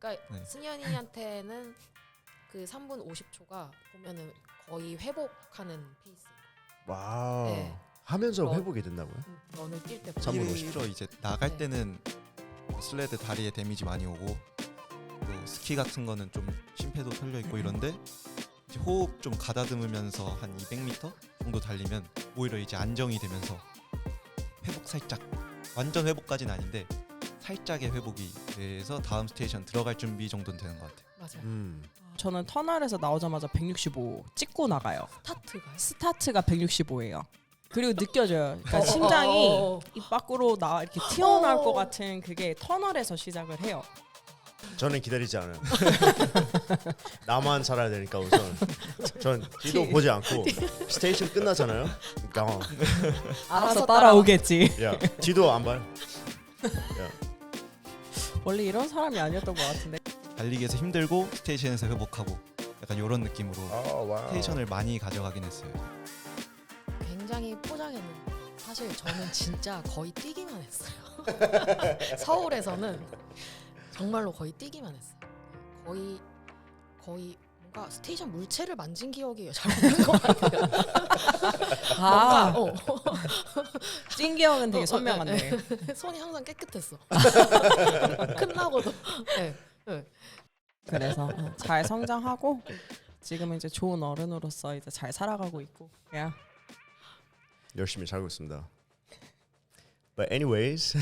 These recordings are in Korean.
그러니까 네. 승현이한테는 그 3분 50초가 보면은 거의 회복하는 페이스. 와우. 네. 하면서 회복이 된다고요? 런을 뛸 때. 3분 50초. 오히려 이제 나갈 네. 때는 슬레드 다리에 데미지 많이 오고 또 스키 같은 거는 좀 심폐도 털려 있고 이런데 이제 호흡 좀 가다듬으면서 한 200m 정도 달리면 오히려 이제 안정이 되면서 회복 살짝 완전 회복까지는 아닌데 살짝의 회복이 돼서 다음 스테이션 들어갈 준비 정도는 되는 것 같아요. 맞아요. 저는 터널에서 나오자마자 165 찍고 나가요. 스타트가. 스타트가 165예요. 그리고 느껴져요. 그러니까 심장이 입 밖으로 이렇게 튀어나올 것 같은 그게 터널에서 시작을 해요. 저는 기다리지 않아요. 나만 살아야 되니까 우선 전 뒤도 보지 않고 스테이션 끝나잖아요. 그러니까 알아서 따라오겠지. 야 뒤도 안 봐요. 원래 이런 사람이 아니었던 것 같은데. 달리기에서 힘들고 스테이션에서 회복하고 약간 이런 느낌으로 와우. 스테이션을 많이 가져가긴 했어요. 굉장히 포장했는데 사실 저는 진짜 거의 뛰기만 했어요. 서울에서는 정말로 거의 뛰기만 했어요. 거의 뭔가 스테이션 물체를 만진 기억이 잘 없는 것 같아요. 찐기억은 되게 선명한데. 손이 항상 깨끗했어. 끝나고도. 네. 그래서 잘 성장하고 지금은 이제 좋은 어른으로서 이제 잘 살아가고 있고. 그냥 열심히 살고 있습니다. But anyways,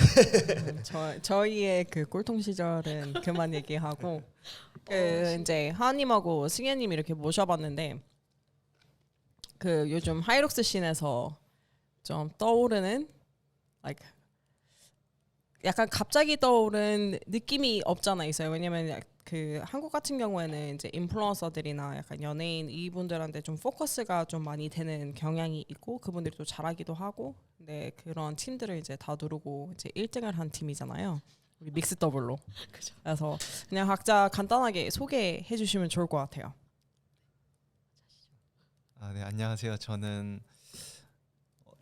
저희의 그 꼴통 시절은 그만 얘기하고 이제 하님하고 승현님 이렇게 모셔봤는데 그 요즘 하이록스 씬에서 좀 떠오르는 like 약간 갑자기 떠오른 느낌이 없잖아 있어요. 왜냐면 그 한국 같은 경우에는 이제 인플루언서들이나 약간 연예인 이분들한테 좀 포커스가 좀 많이 되는 경향이 있고 그분들이 또 잘하기도 하고 근데 그런 팀들을 이제 다 누르고 이제 1등을 한 팀이잖아요. 우리 믹스 더블로. 그죠. 그래서 그냥 각자 간단하게 소개해 주시면 좋을 것 같아요. 네, 안녕하세요. 저는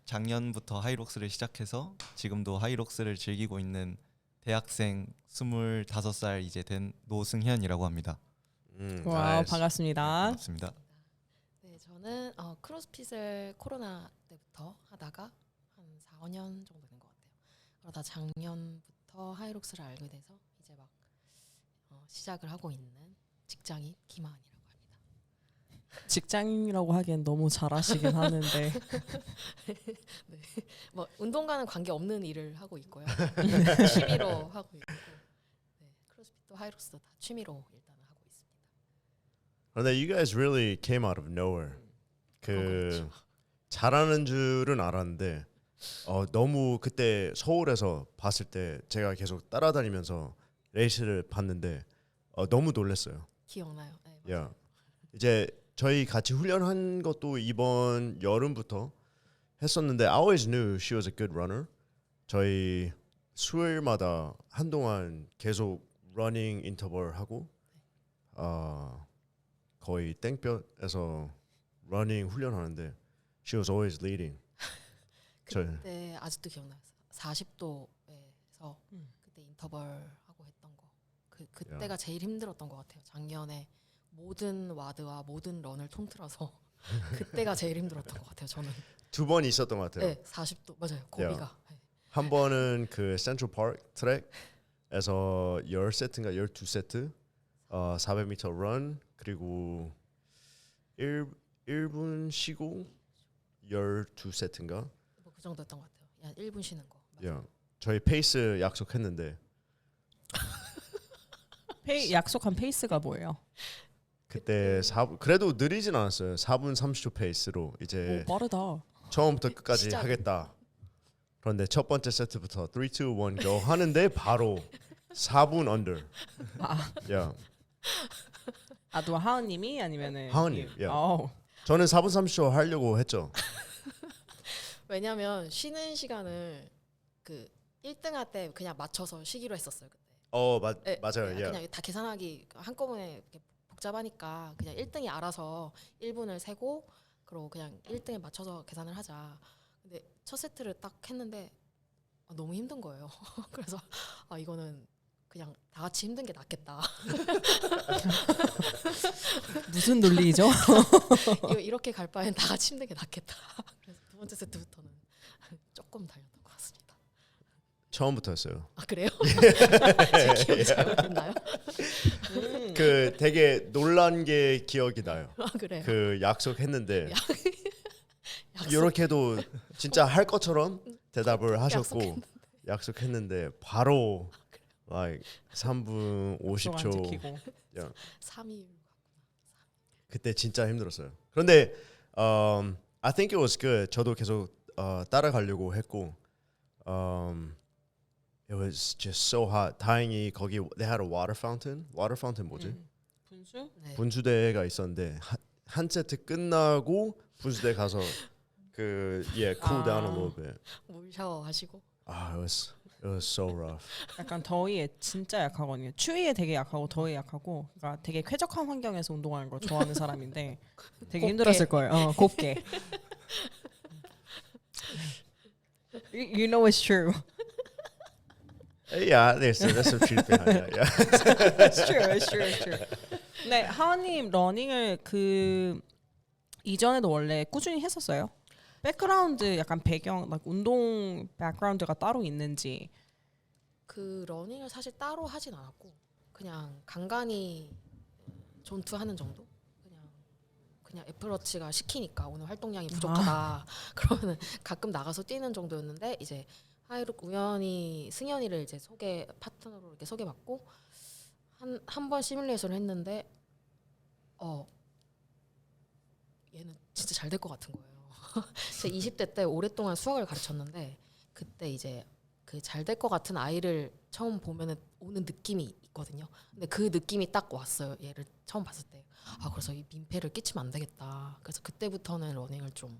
작년부터 하이록스를 시작해서 지금도 하이록스를 즐기고 있는 대학생 25살 이제 된 노승현이라고 합니다. 와 nice. 반갑습니다. 반갑습니다. 네, 저는 크로스핏을 코로나 때부터 하다가 한 4, 5년 정도 된 것 같아요. 그러다 작년부터 하이록스를 알게 돼서 이제 막 시작을 하고 있는 직장인 김하은이라고 합니다. 직장인이라고 하기엔 너무 잘하시긴 하는데 네, 뭐 운동과는 관계 없는 일을 하고 있고요. 취미로 하고 있고, 네, 크로스핏도 하이록스도 다 취미로 일단은 하고 있습니다. 그런데 you guys really came out of nowhere. 그 잘하는 줄은 알았는데 너무 그때 서울에서 봤을 때 제가 계속 따라다니면서 레이스를 봤는데 너무 놀랐어요. 기억나요? 네, 야 이제 저희 같이 훈련한 것도 이번 여름부터 했었는데 I always knew she was a good runner. 저희 수요일마다 한동안 계속 러닝 인터벌 하고 거의 땡볕에서 러닝 훈련하는데 she was always leading. 그때 아직도 기억나요. 40도에서 그때 인터벌 하고 했던 거. 그때가 제일 힘들었던 것 같아요. 작년에 모든 와드와 모든 런을 통틀어서 그때가 제일 힘들었던 것 같아요. 저는. 2번 있었던 것 같아요. 네, 40도 맞아요. 고비가. 네. 한 번은 그 센트럴 파크 트랙에서 10세트인가 12세트 400m 런 그리고 1분 쉬고 12세트인가 뭐 그 정도였던 것 같아요. 한 1분 쉬는 거. yeah. 저희 페이스 약속했는데 약속한 페이스가 뭐예요? 그때 4분 그래도 느리진 않았어요. 4분 30초 페이스로 이제 오, 빠르다. 처음부터 끝까지 시작. 하겠다. 그런데 첫 번째 세트부터 3, 2, 1 go 하는데 바로 4분 under. yeah. 누가 하은님이 아니면은 하은님, 예. 어. 저는 4분 30초 하려고 했죠. 왜냐면 쉬는 시간을 그 1등 할 때 그냥 맞춰서 쉬기로 했었어요. 그때. 네, 맞아요. 네, yeah. 그냥 다 계산하기 한꺼번에 이렇게 복잡하니까 그냥 1등이 알아서 1분을 세고 그리고 그냥 1등에 맞춰서 계산을 하자. 근데 첫 세트를 딱 했는데 너무 힘든 거예요. 그래서 이거는 그냥 다 같이 힘든 게 낫겠다. 무슨 논리죠? 이렇게 갈 바엔 다 같이 힘든 게 낫겠다. 그래서 두 번째 세트부터는 조금 달렸던 것 같습니다. 처음부터였어요. 아 그래요? 제 기억이 잘못됐나요? 그 되게 놀란 게 기억이 나요. 아 그래요? 그 약속했는데 약속 이렇게도 진짜 할 것처럼 대답을 하셨고 약속했는데. 약속했는데 바로 like 3분 약속 안 50초 지키고. 3일 그때 진짜 힘들었어요. 그런데 I think it was good. 저도 계속 따라가려고 했고 it was just so hot. 다행히 거기 they had a water fountain. water fountain 뭐지? 분수? 네. 분수대가 있었는데 한 세트 끝나고 분수대 가서 그 cool down a little bit. 물 샤워 하시고 it was so rough. 약간 더위에 진짜 약하거든요. 추위에 되게 약하고 더위에 약하고, 그러니까 되게 쾌적한 환경에서 운동하는 걸 좋아하는 사람인데 되게 곱게. 힘들었을 거예요. 곱게. You know it's true. Yeah, there's some truth behind that. Yeah. It's true. It's true. It's true. 네, 하은님 러닝을 그 이전에도 원래 꾸준히 했었어요? 백그라운드 약간 배경, like 운동 백그라운드가 따로 있는지. 그 러닝을 사실 따로 하진 않았고 그냥 간간히 존투하는 정도. 그냥 애플워치가 시키니까 오늘 활동량이 부족하다. 그러면 가끔 나가서 뛰는 정도였는데 이제 하이룩 우연히 승현이를 이제 파트너로 이렇게 소개받고 한 번 시뮬레이션을 했는데 얘는 진짜 잘 될 것 같은 거예요. 제가 20대 때 오랫동안 수학을 가르쳤는데 그때 이제 그 잘 될 것 같은 아이를 처음 보면은 오는 느낌이 있거든요. 근데 그 느낌이 딱 왔어요. 얘를 처음 봤을 때. 그래서 이 민폐를 끼치면 안 되겠다. 그래서 그때부터는 러닝을 좀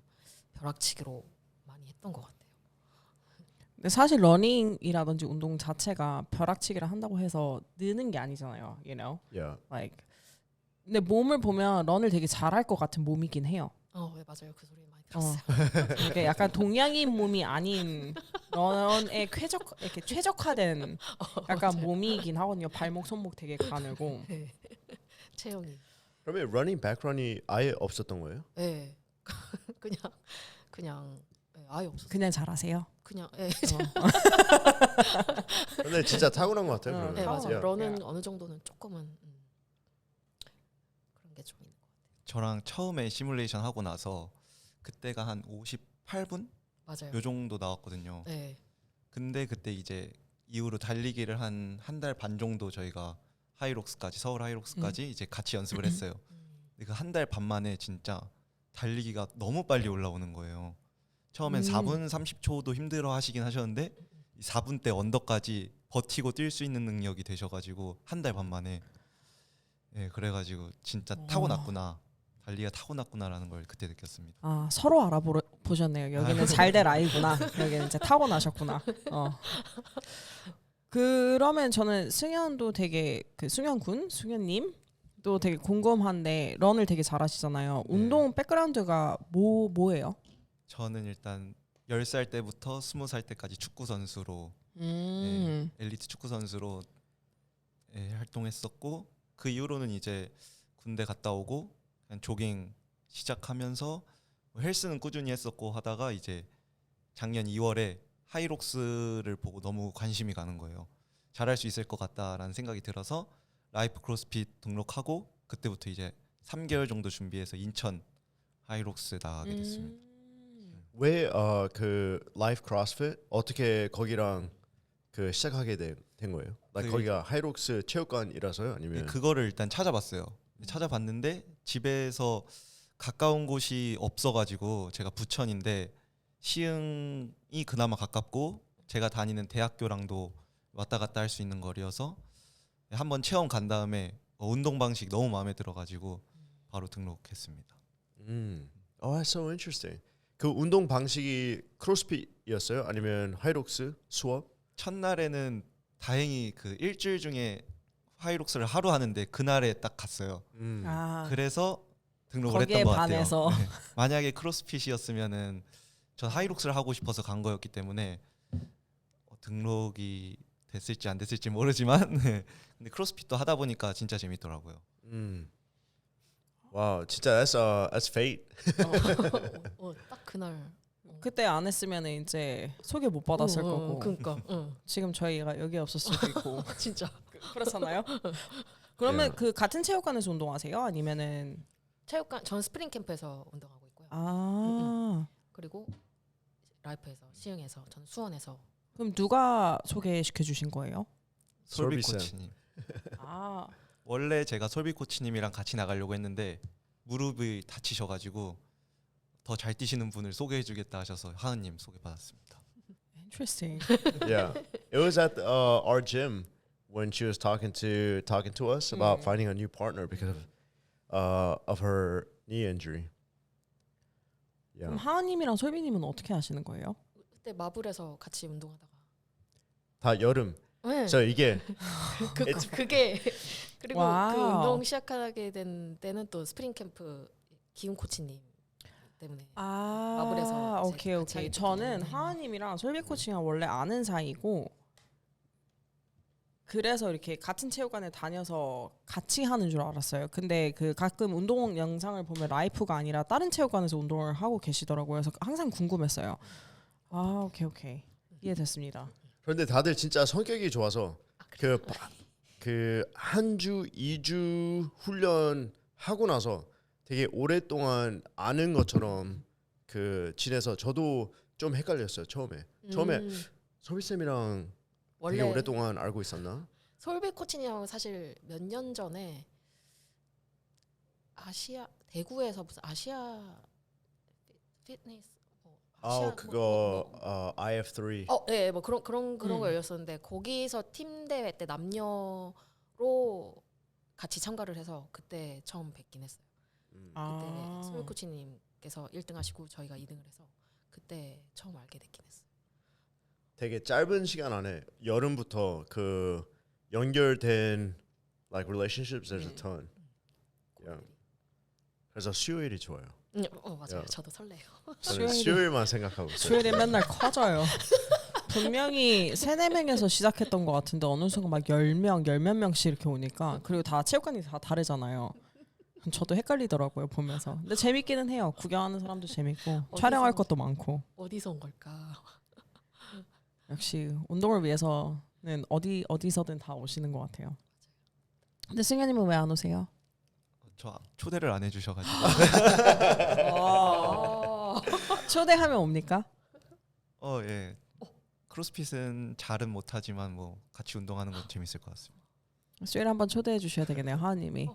벼락치기로 많이 했던 것 같아요. 근데 사실 러닝이라든지 운동 자체가 벼락치기를 한다고 해서 느는 게 아니잖아요. You know? Yeah. Like 근데 몸을 보면 런을 되게 잘할 것 같은 몸이긴 해요. 네 맞아요. 그 소리 많이 들었어요. 이게 약간 동양인 몸이 아닌 런에 이렇게 최적화된 약간 맞아요. 몸이긴 하거든요. 발목 손목 되게 가늘고. 네. 채영이. 그러면 running back런이 아예 없었던 거예요? 네. 그냥 아예 없었어요. 그냥 잘하세요. 그냥 근데 진짜 타고난 것 같아요. 그러면. 네 맞아요. Yeah. 러는 어느 정도는 조금은 그런 게 좀 있는 것 같아요. 저랑 처음에 시뮬레이션 하고 나서 그때가 한 58분 맞아요. 요 정도 나왔거든요. 네. 근데 그때 이제 이후로 달리기를 한 달 반 정도 저희가 하이록스까지 서울 하이록스까지 이제 같이 연습을 했어요. 근데 그 한 달 반 만에 진짜 달리기가 너무 빨리 올라오는 거예요. 처음엔 4분 30초도 힘들어 하시긴 하셨는데 이 4분 대 언더까지 버티고 뛸 수 있는 능력이 되셔가지고 한 달 반 만에 그래가지고 진짜 타고났구나. 달리기가 타고났구나라는 걸 그때 느꼈습니다. 서로 알아보셨네요. 여기는 잘 될 아이구나. 여기는 이제 타고나셨구나. 그러면 저는 승현도 되게 승현님도 되게 궁금한데 런을 되게 잘하시잖아요. 운동 백그라운드가 뭐예요? 저는 일단 10살 때부터 20살 때까지 축구 선수로 엘리트 축구 선수로 활동했었고 그 이후로는 이제 군대 갔다 오고 그냥 조깅 시작하면서 헬스는 꾸준히 했었고 하다가 이제 작년 2월에 하이록스를 보고 너무 관심이 가는 거예요. 잘할 수 있을 것 같다라는 생각이 들어서 라이프 크로스핏 등록하고 그때부터 이제 3개월 정도 준비해서 인천 하이록스 나가게 됐습니다. 왜 그 라이프 크로스핏 어떻게 거기랑 그 시작하게 된 거예요? 거기가 하이록스 체육관이라서요? 아니면 그거를 일단 찾아봤어요. 찾아봤는데 집에서 가까운 곳이 없어가지고 제가 부천인데 시흥이 그나마 가깝고 제가 다니는 대학교랑도 왔다 갔다 할 수 있는 거리여서 한번 체험 간 다음에 운동 방식 너무 마음에 들어가지고 바로 등록했습니다. that's so interesting. 그 운동 방식이 크로스핏이었어요? 아니면 하이록스 수업? 첫날에는 다행히 그 일주일 중에 하이록스를 하루 하는데 그날에 딱 갔어요. 그래서 등록을 했던 것 반해서. 같아요. 만약에 크로스핏이었으면은 전 하이록스를 하고 싶어서 간 거였기 때문에 등록이 됐을지 안 됐을지 모르지만 네. 근데 크로스핏도 하다 보니까 진짜 재밌더라고요. 와, 진짜 that's fate. 딱 그날. 그때 안 했으면 이제 소개 못 받았을 거고. 그러니까. 지금 저희가 여기 없을 수도 있고. 진짜. 그렇잖아요. 그러면 예. 그 같은 체육관에서 운동하세요? 아니면은 체육관 전 스프링 캠프에서 운동하고 있고요. 그리고 라이프에서 시흥에서 전 수원에서. 그럼 누가 소개시켜 주신 거예요? 솔비 솔비쌤. 코치님. 원래 제가 솔비 코치님이랑 같이 나가려고 했는데 무릎이 다치셔가지고 더 잘 뛰시는 분을 소개해주겠다 하셔서 하은님 소개받았습니다. Interesting. Yeah, it was at our gym when she was talking to us about finding a new partner because of her knee injury. 그럼 Yeah, 하은님이랑 솔비님은 어떻게 하시는 거예요? 그때 마블에서 같이 운동하다가. 다 여름. 네. So 이게 그게 그리고 와우. 그 운동 시작하게 된 때는 또 스프링 캠프 기훈 코치님 때문에. 마블에서 이제 오케이 같이 오케이. 하게 저는 됐거든요. 하은님이랑 솔비 코치랑 원래 아는 사이고 그래서 이렇게 같은 체육관에 다녀서 같이 하는 줄 알았어요. 근데 그 가끔 운동 영상을 보면 라이프가 아니라 다른 체육관에서 운동을 하고 계시더라고요. 그래서 항상 궁금했어요. 오케이 이해됐습니다. 그런데 다들 진짜 성격이 좋아서 그 한 주, 2주 훈련 하고 나서 되게 오랫동안 아는 것처럼 그 지내서 저도 좀 헷갈렸어요 처음에. 처음에 솔비쌤이랑 되게 원래 오랫동안 알고 있었나? 솔비 코치님하고 사실 몇 년 전에 대구에서 무슨 아시아 피트니스 그거 IF3. 뭐 그런 거 열렸었는데 거기서 팀 대회 때 남녀로 같이 참가를 해서 그때 처음 뵙긴 했어요. 그때 솔비 코치님께서 1등 하시고 저희가 2등을 해서 그때 처음 알게 됐긴 했어요. 되게 짧은 시간 안에 여름부터 그 연결된 like relationships there's a ton. Yeah. 그래서 수요일이 좋아요. 맞아요. 야. 저도 설레요. 저는 수요일만 생각하고 있어요. 수요일에 맨날 커져요. 분명히 3-4명에서 시작했던 것 같은데 어느 순간 막 10명, 10몇 명씩 이렇게 오니까 그리고 다 체육관이 다 다르잖아요. 저도 헷갈리더라고요 보면서. 근데 재밌기는 해요. 구경하는 사람도 재밌고 촬영할 것도 많고. 어디서 온 걸까? 역시 운동을 위해서는 어디서든 다 오시는 것 같아요. 근데 승현님은 왜 안 오세요? 저 초대를 안 해주셔가지고 초대하면 옵니까? 예. 크로스핏은 잘은 못하지만 뭐 같이 운동하는 건 재밌을 것 같습니다. 수요일에 한번 초대해 주셔야 되겠네요. 하은님이.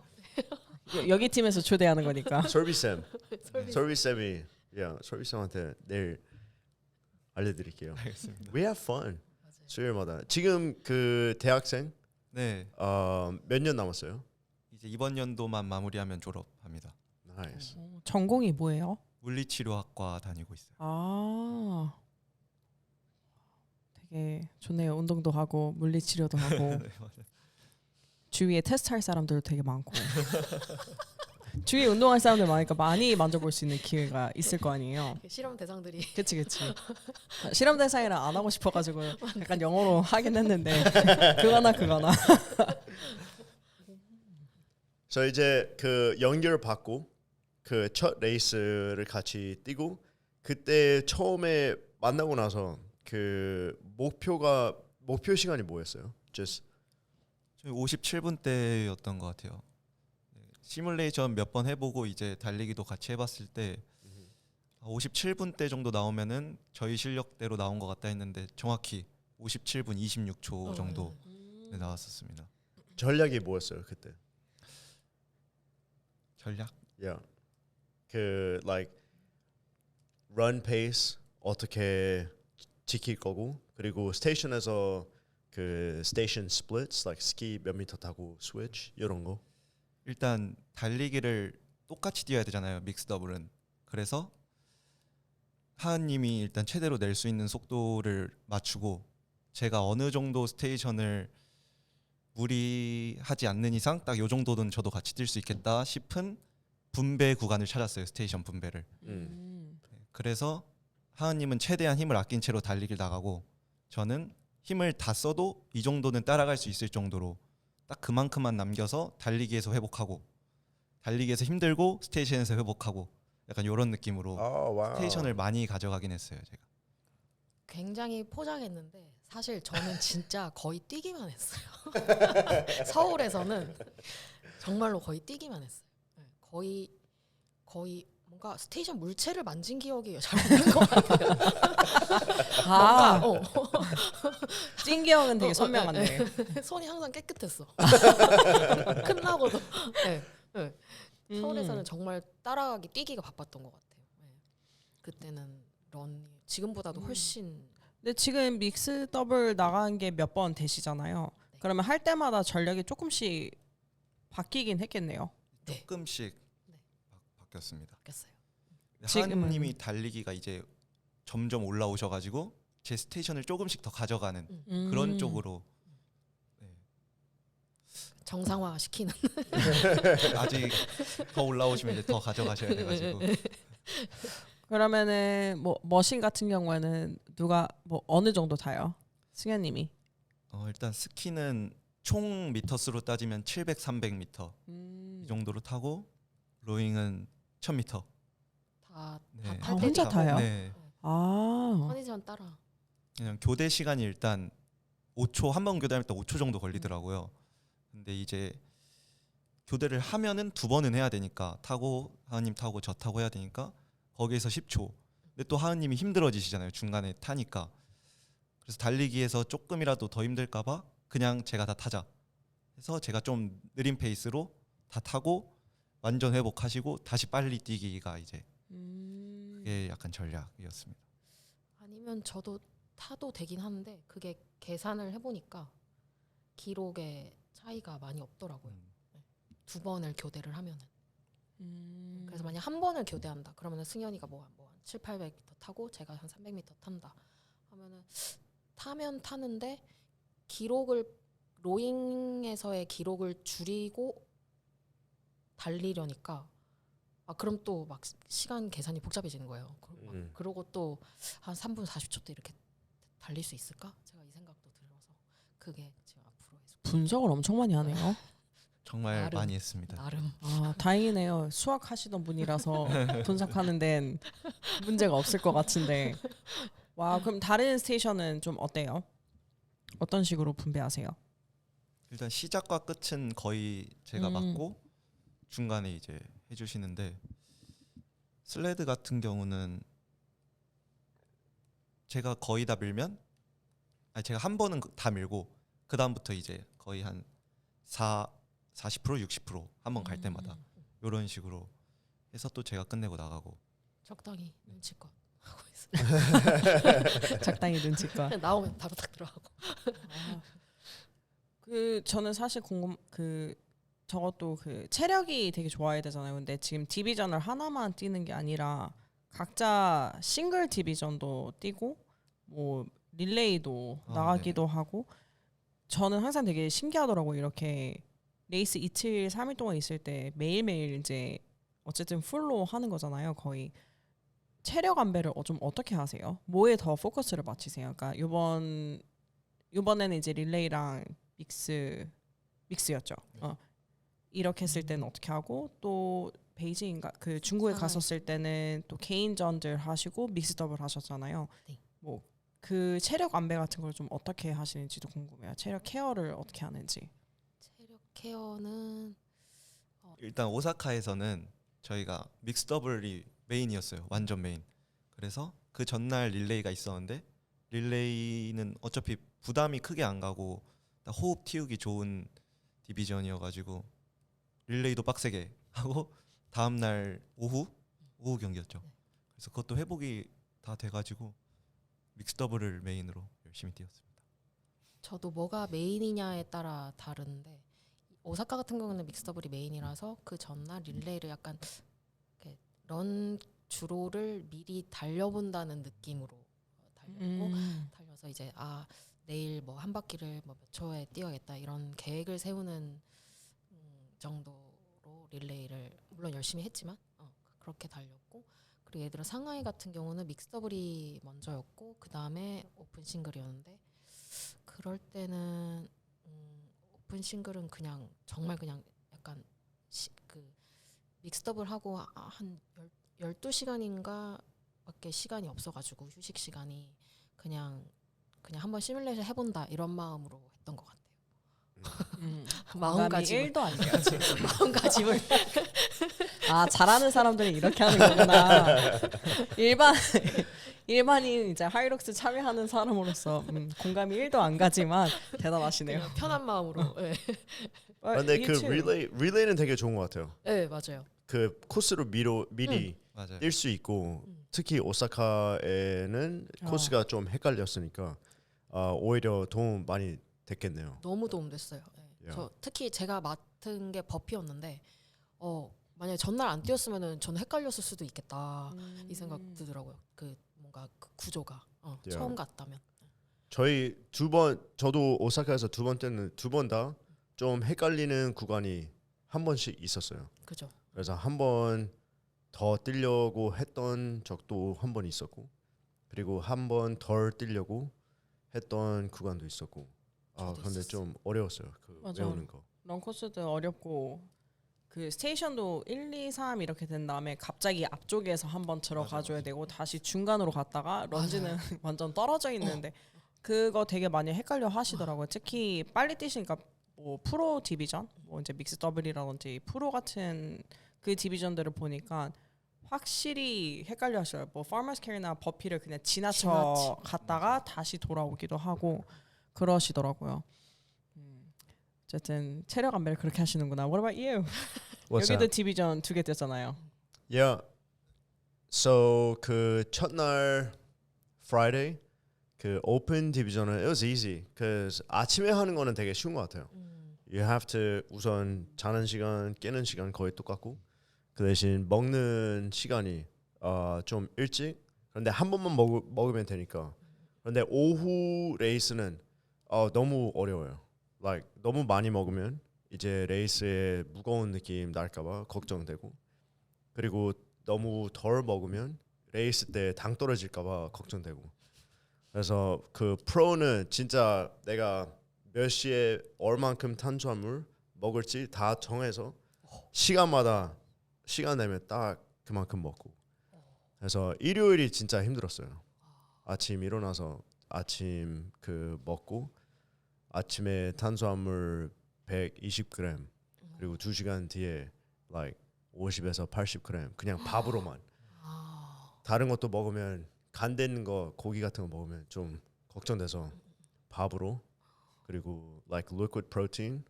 여기 팀에서 초대하는 거니까. 솔비쌤. 솔비쌤이 솔비쌤한테 내일 알려드릴게요. 알겠습니다. We have fun. 수요일마다. 지금 그 대학생 네, 몇 년 남았어요? 이제 이번 연도만 마무리하면 졸업합니다. Nice. 전공이 뭐예요? 물리치료학과 다니고 있어요. 되게 좋네요. 운동도 하고 물리치료도 하고 네, 맞아요. 주위에 테스트할 사람들도 되게 많고 주위에 운동할 사람들 많으니까 많이 만져볼 수 있는 기회가 있을 거 아니에요. 실험 대상들이 그치. 실험 대상이라 안 하고 싶어가지고 약간 영어로 하긴 했는데 그거나. 저 이제 그 연결 받고 그 첫 레이스를 같이 뛰고 그때 처음에 만나고 나서 그 목표 시간이 뭐였어요? Just 저희 57분 대였던 것 같아요. 네, 시뮬레이션 몇 번 해보고 이제 달리기도 같이 해봤을 때 57분 대 정도 나오면은 저희 실력대로 나온 것 같다 했는데 정확히 57분 26초 정도 나왔었습니다. 전략이 뭐였어요 그때? 전략? Yeah. 그 like run pace 어떻게 지킬 거고 그리고 스테이션에서 그 스테이션 splits like 스키 몇 미터 타고 스위치 이런 거. 일단 달리기를 똑같이 뛰어야 되잖아요. 믹스 더블은. 그래서 하은님이 일단 최대로 낼 수 있는 속도를 맞추고 제가 어느 정도 스테이션을 무리하지 않는 이상 딱 요 정도는 저도 같이 뛸 수 있겠다 싶은 분배 구간을 찾았어요. 스테이션 분배를. 그래서 하은님은 최대한 힘을 아낀 채로 달리기를 나가고 저는 힘을 다 써도 이 정도는 따라갈 수 있을 정도로 딱 그만큼만 남겨서 달리기에서 회복하고 달리기에서 힘들고 스테이션에서 회복하고 약간 이런 느낌으로 와우. 스테이션을 많이 가져가긴 했어요. 제가. 굉장히 포장했는데 사실 저는 진짜 거의 뛰기만 했어요. 서울에서는 정말로 거의 뛰기만 했어요. 네, 거의 뭔가 스테이션 물체를 만진 기억이 잘 없는 것 같아요. 아, 뭔가, 찐 기억은 되게 선명한데. 손이 항상 깨끗했어. 끝나고도. 네, 네. 서울에서는 정말 따라가기 뛰기가 바빴던 것 같아요. 네. 그때는 런이 지금보다도 훨씬. 근데 지금 믹스 더블 나간 게 몇 번 되시잖아요. 네. 그러면 할 때마다 전략이 조금씩 바뀌긴 했겠네요. 네. 조금씩 네. 바뀌었습니다. 바뀌었어요. 지금은- 하은님이 달리기가 이제 점점 올라오셔가지고 제 스테이션을 조금씩 더 가져가는 그런 쪽으로 정상화 시키는. 아직 더 올라오시면 이제 더 가져가셔야 돼가지고 그러면은 뭐 머신 같은 경우에는 누가 뭐 어느 정도 타요? 승현님이. 일단 스키는 총 미터수로 따지면 700, 300m 이 정도로 타고 로잉은 1000m. 다 네. 아, 탈 혼자 때니까. 타요? 네. 아, 컨디션 따라. 그냥 교대 시간이 일단 5초 한 번 교대하면 일단 5초 정도 걸리더라고요. 근데 이제 교대를 하면은 2번은 해야 되니까 타고 하은님 타고 저 타고 해야 되니까 거기에서 10초. 근데 또 하은님이 힘들어지시잖아요. 중간에 타니까. 그래서 달리기에서 조금이라도 더 힘들까봐 그냥 제가 다 타자. 해서 제가 좀 느린 페이스로 다 타고 완전 회복하시고 다시 빨리 뛰기가 이제 그게 약간 전략이었습니다. 아니면 저도 타도 되긴 하는데 그게 계산을 해보니까 기록에 차이가 많이 없더라고요. 2번을 교대를 하면은. 그래서 만약 한 번을 교대한다. 그러면은 승현이가 뭐 7, 800m 타고 제가 한 300m 탄다. 하면은 타면 타는데 기록을 로잉에서의 기록을 줄이고 달리려니까 그럼 또 막 시간 계산이 복잡해지는 거예요. 그러고 또 한 3분 40초 때 이렇게 달릴 수 있을까? 제가 이 생각도 들어서 그게 지금 앞으로의 분석을 엄청 많이 하네요. 정말 나름. 많이 했습니다. 나름. 아, 다행이네요. 수학 하시던 분이라서 분석하는 데는 문제가 없을 것 같은데. 와, 그럼 다른 스테이션은 좀 어때요? 어떤 식으로 분배하세요? 일단 시작과 끝은 거의 제가 맡고 중간에 이제 해주시는데 슬레드 같은 경우는 제가 거의 다 밀면 제가 한 번은 다 밀고 그 다음부터 이제 거의 한 40% 60% 한 번 갈 때마다 이런 식으로 해서 또 제가 끝내고 나가고 적당히 눈치껏 하고 있어요. 적당히 눈치껏. 그냥 나오면 바로 딱 들어가고. 그 저는 사실 저것도 그 체력이 되게 좋아야 되잖아요. 근데 지금 디비전을 하나만 뛰는 게 아니라 각자 싱글 디비전도 뛰고 뭐 릴레이도 나가기도 하고 저는 항상 되게 신기하더라고요. 이렇게 레이스 이틀 3일 동안 있을 때 매일매일 이제 어쨌든 풀로 하는 거잖아요. 거의 체력 안배를 좀 어떻게 하세요? 뭐에 더 포커스를 맞추세요? 그러니까 이번에는 이제 릴레이랑 믹스였죠. 이렇게 했을 때는 어떻게 하고 또 베이징인가 그 중국에 갔었을 때는 또 개인전들 하시고 믹스 더블 하셨잖아요. 네. 뭐 그 체력 안배 같은 걸 좀 어떻게 하시는지도 궁금해요. 체력 케어를 어떻게 하는지. 체력 케어는 일단 오사카에서는 저희가 믹스 더블이 메인이었어요. 완전 메인. 그래서 그 전날 릴레이가 있었는데 릴레이는 어차피 부담이 크게 안 가고 호흡 틔우기 좋은 디비전이어가지고 릴레이도 빡세게 하고 다음날 오후 경기였죠. 그래서 그것도 회복이 다 돼가지고 믹스 더블을 메인으로 열심히 뛰었습니다. 저도 뭐가 메인이냐에 따라 다른데 오사카 같은 경우는 믹스 더블이 메인이라서 그 전날 릴레이를 약간 이렇게 런 주로를 미리 달려본다는 느낌으로 달렸고 달려서 이제 내일 뭐 한 바퀴를 뭐 몇 초에 뛰어야겠다 이런 계획을 세우는 정도로 릴레이를 물론 열심히 했지만 그렇게 달렸고 그리고 예를 들어 상하이 같은 경우는 믹스 더블이 먼저였고 그 다음에 오픈 싱글이었는데 그럴 때는 오픈 싱글은 그냥 정말 그냥 약간 그 믹스더블 하고 한 12시간인가 밖에 시간이 없어가지고 휴식 시간이 그냥 한번 시뮬레이션 해본다 이런 마음으로 했던 것 같아요. 마음가짐을 1도 안 돼요. 지금. 마음가짐을 아 잘하는 사람들이 이렇게 하는 거구나. 일반인 이제 하이록스 참여하는 사람으로서 공감이 1도 안 가지만 대단하시네요. 그냥 편한 마음으로. 네. 근데 그 릴레이는 되게 좋은 것 같아요. 네 맞아요. 그 코스로 미리 맞아요. 뛸 수 있고 특히 오사카에는 코스가 좀 헷갈렸으니까 오히려 도움 많이 됐겠네요. 너무 도움됐어요. 네. Yeah. 저 특히 제가 맡은 게 버피였는데 만약에 전날 안 뛰었으면은 저는 헷갈렸을 수도 있겠다 이 생각 들더라고요. 그 뭔가 그 구조가 처음 갔다면. 저희 저도 오사카에서 2번 때는 2번 다 좀 헷갈리는 구간이 한 번씩 있었어요. 그죠. 그래서 한 번 더 뛰려고 했던 적도 한 번 있었고, 그리고 한 번 덜 뛰려고 했던 구간도 있었고. 저도 근데 있었어요. 좀 어려웠어요. 그 맞아. 외우는 거. 런코스도 어렵고 그 스테이션도 1, 2, 3 이렇게 된 다음에 갑자기 앞쪽에서 한번 들어가줘야 되고 다시 중간으로 갔다가 런지는 완전 떨어져 있는데 그거 되게 많이 헷갈려 하시더라고요. 특히 빨리 뛰시니까 뭐 프로 디비전, 뭐 이제 믹스 더블이라든지 프로 같은 그 디비전들을 보니까 확실히 헷갈려 하셔요. 뭐 파머스 캐리나 버피를 그냥 지나쳐 갔다가 다시 돌아오기도 하고 그러시더라고요. 어쨌든 체력 안배를 그렇게 하시는구나. What about you? What's 여기도 that? 디비전 2개 뛰었잖아요. Yeah. So 그 첫날 Friday 그 오픈 디비전은 it was easy. Cause 아침에 하는 거는 되게 쉬운 것 같아요. You have to 우선 자는 시간, 깨는 시간 거의 똑같고 그 대신 먹는 시간이 좀 일찍. 그런데 한 번만 먹으면 되니까. 그런데 오후 레이스는 너무 어려워요. Like 너무 많이 먹으면 이제 레이스에 무거운 느낌 날까봐 걱정되고, 그리고 너무 덜 먹으면 레이스 때 당 떨어질까봐 걱정되고. 그래서 그 프로는 진짜 내가 몇 시에 얼만큼 탄수화물 먹을지 다 정해서 시간마다 시간 내면 딱 그만큼 먹고. 그래서 일요일이 진짜 힘들었어요. 아침 일어나서 아침 그 먹고 아침에 탄수화물 120g 그리고 2시간 뒤에 like 50에서 80g 그냥 밥으로만. 다른 것도 먹으면 간 되는 거 고기 같은 거 먹으면 좀 걱정돼서 밥으로, 그리고 like liquid protein.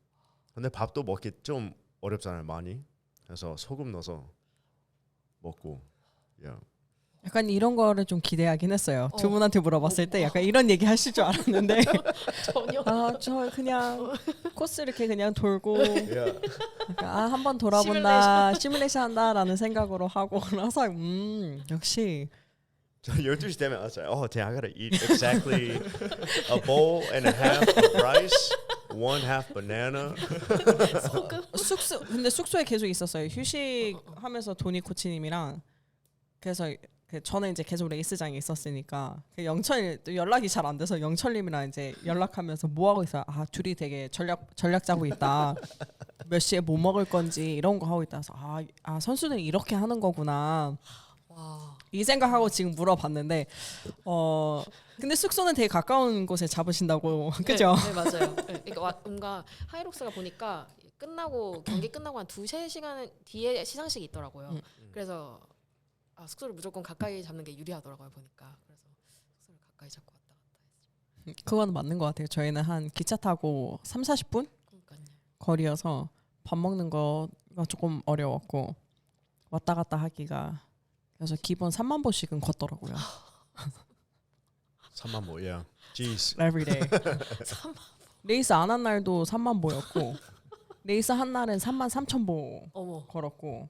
근데 밥도 먹기 좀 어렵잖아요, 많이. 그래서 소금 넣어서 먹고. Yeah. 약간 이런 거를 좀 기대하긴 했어요. 두 분한테 물어봤을 때 약간 이런 얘기 하실 줄 알았는데 전혀. 저 그냥 코스 이렇게 그냥 돌고 Yeah. 한 번 돌아본다 시뮬레이션 한다라는 생각으로 하고 나서 역시 저 12시 되면 I gotta eat exactly a bowl and a half of rice, 1/2 banana. 근데 숙소에 계속 있었어요. 휴식하면서 도니 코치님이랑. 그래서 저는 이제 계속 레이스장에 있었으니까 영철 연락이 잘 안 돼서 영철님이랑 이제 연락하면서 뭐 하고 있어요. 둘이 되게 전략 짜고 있다. 몇 시에 뭐 먹을 건지 이런 거 하고 있다. 그래서 선수들이 이렇게 하는 거구나. 와. 이 생각하고 지금 물어봤는데 근데 숙소는 되게 가까운 곳에 잡으신다고. 그죠? 네 맞아요. 네, 그러니까 뭔가 하이록스가 보니까 경기 끝나고 한 2-3시간 뒤에 시상식이 있더라고요. 그래서 숙소를 무조건 가까이 잡는 게 유리하더라고요, 보니까. 그래서 숙소를 가까이 잡고 왔다 갔다 했죠. 그건 맞는 것 같아요. 저희는 한 기차 타고 3-40분 그러니까요. 거리여서 밥 먹는 거가 조금 어려웠고 왔다 갔다 하기가, 그래서 기본 3만 보씩은 걷더라고요. 3만 보, yeah. Jeez. Every day. 레이스 안 한 날도 3만 보였고 레이스 한 날은 3만 3천 보 어머. 걸었고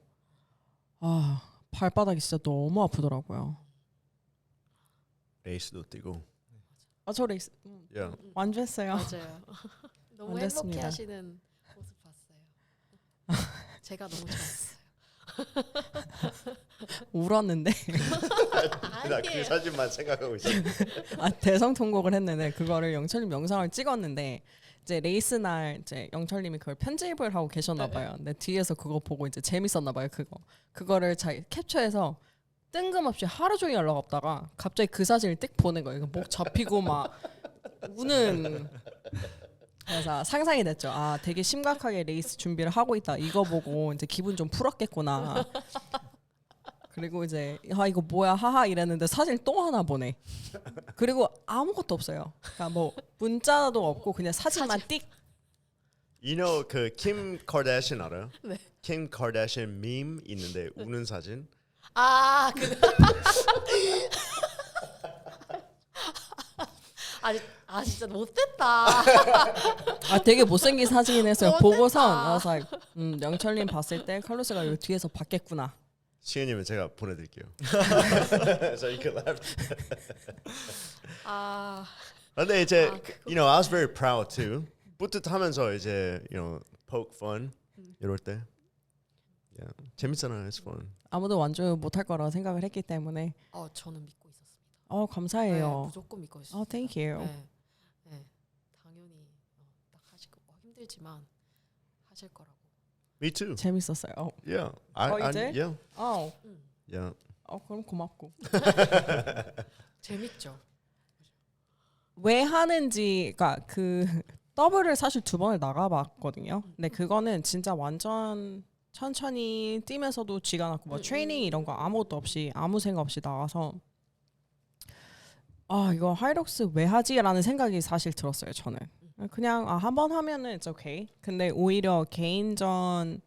발바닥이 진짜 너무 아프더라고요. 레이스도 뛰고. 저 레이스 Yeah. 완주했어요. 맞아요. 너무 안 됐습니다. 행복해하시는 모습 봤어요. 제가 너무 좋았어요. 울었는데 나 그 사진만 생각하고 있었는데. 대성통곡을 했는데 그거를 영철님 영상을 찍었는데 이제 레이스 날 이제 영철님이 그걸 편집을 하고 계셨나 봐요. 근데 뒤에서 그거 보고 이제 재밌었나 봐요. 그거를 잘 캡처해서 뜬금없이 하루 종일 연락 없다가 갑자기 그 사진을 띡 보낸 거예요. 목 잡히고 막 우는. 그래서 상상이 됐죠. 아, 되게 심각하게 레이스 준비를 하고 있다. 이거 보고 이제 기분 좀 풀었겠구나. 그리고 이제 이거 뭐야 하하 이랬는데 사진 또 하나 보내. 그리고 아무것도 없어요. 그러니까 뭐 문자도 없고 그냥 사진만 띡. You know 그 킴 카다시안 알아요? 네. 킴 카다시안 밈 있는데 우는 사진. 아, 진짜 못됐다. 아, 되게 못생긴 사진이긴 했어요. 보고선 영철님 봤을 때 칼로스가 여기 뒤에서 봤겠구나. 시은님은 제가 보내드릴게요. So you can laugh. 근데 이제 you know I was very proud too. 뿌듯하면서 이제 you know poke fun 이럴 때. Yeah. 재밌잖아요. It's fun. 아무도 완주 못할 거라고 생각을 했기 때문에. 저는 믿고 있었습니다. 감사해요. 네, 무조건 믿고 있었어요. Thank you. 네, 당연히 딱 하실 거고 힘들지만 하실 거라고. Me too. 재밌었어요. Yeah. 이제? Yeah. Yeah. 그럼 고맙고. 재밌죠. 왜 하는지, 그러니까 그 더블을 사실 2번을 나가봤거든요. 근데 그거는 진짜 완전 천천히 뛰면서도 쥐가 났고 뭐 트레이닝 이런 거 아무것도 없이 아무 생각 없이 나가서 이거 하이록스 왜 하지라는 생각이 사실 들었어요. 저는 그냥 한번 하면은 it's okay. 근데 오히려 개인전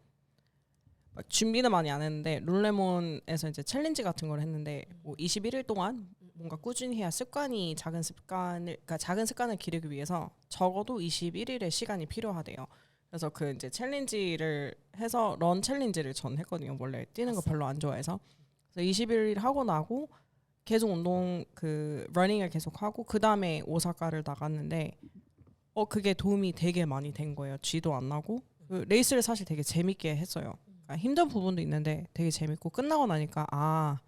막 준비는 많이 안 했는데 룰레몬에서 이제 챌린지 같은 걸 했는데 뭐 21일 동안 뭔가 꾸준히 해야 작은 습관을 기르기 위해서 적어도 21일의 시간이 필요하대요. 그래서 그 이제 챌린지를 해서 런 챌린지를 전 했거든요. 원래 뛰는 거 별로 안 좋아해서. 그래서 21일 하고 나고 계속 운동 러닝을 계속 하고 그 다음에 오사카를 나갔는데 그게 도움이 되게 많이 된 거예요. 쥐도 안 나고 그 레이스를 사실 되게 재밌게 했어요. 그러니까 힘든 부분도 있는데 되게 재밌고 끝나고 나니까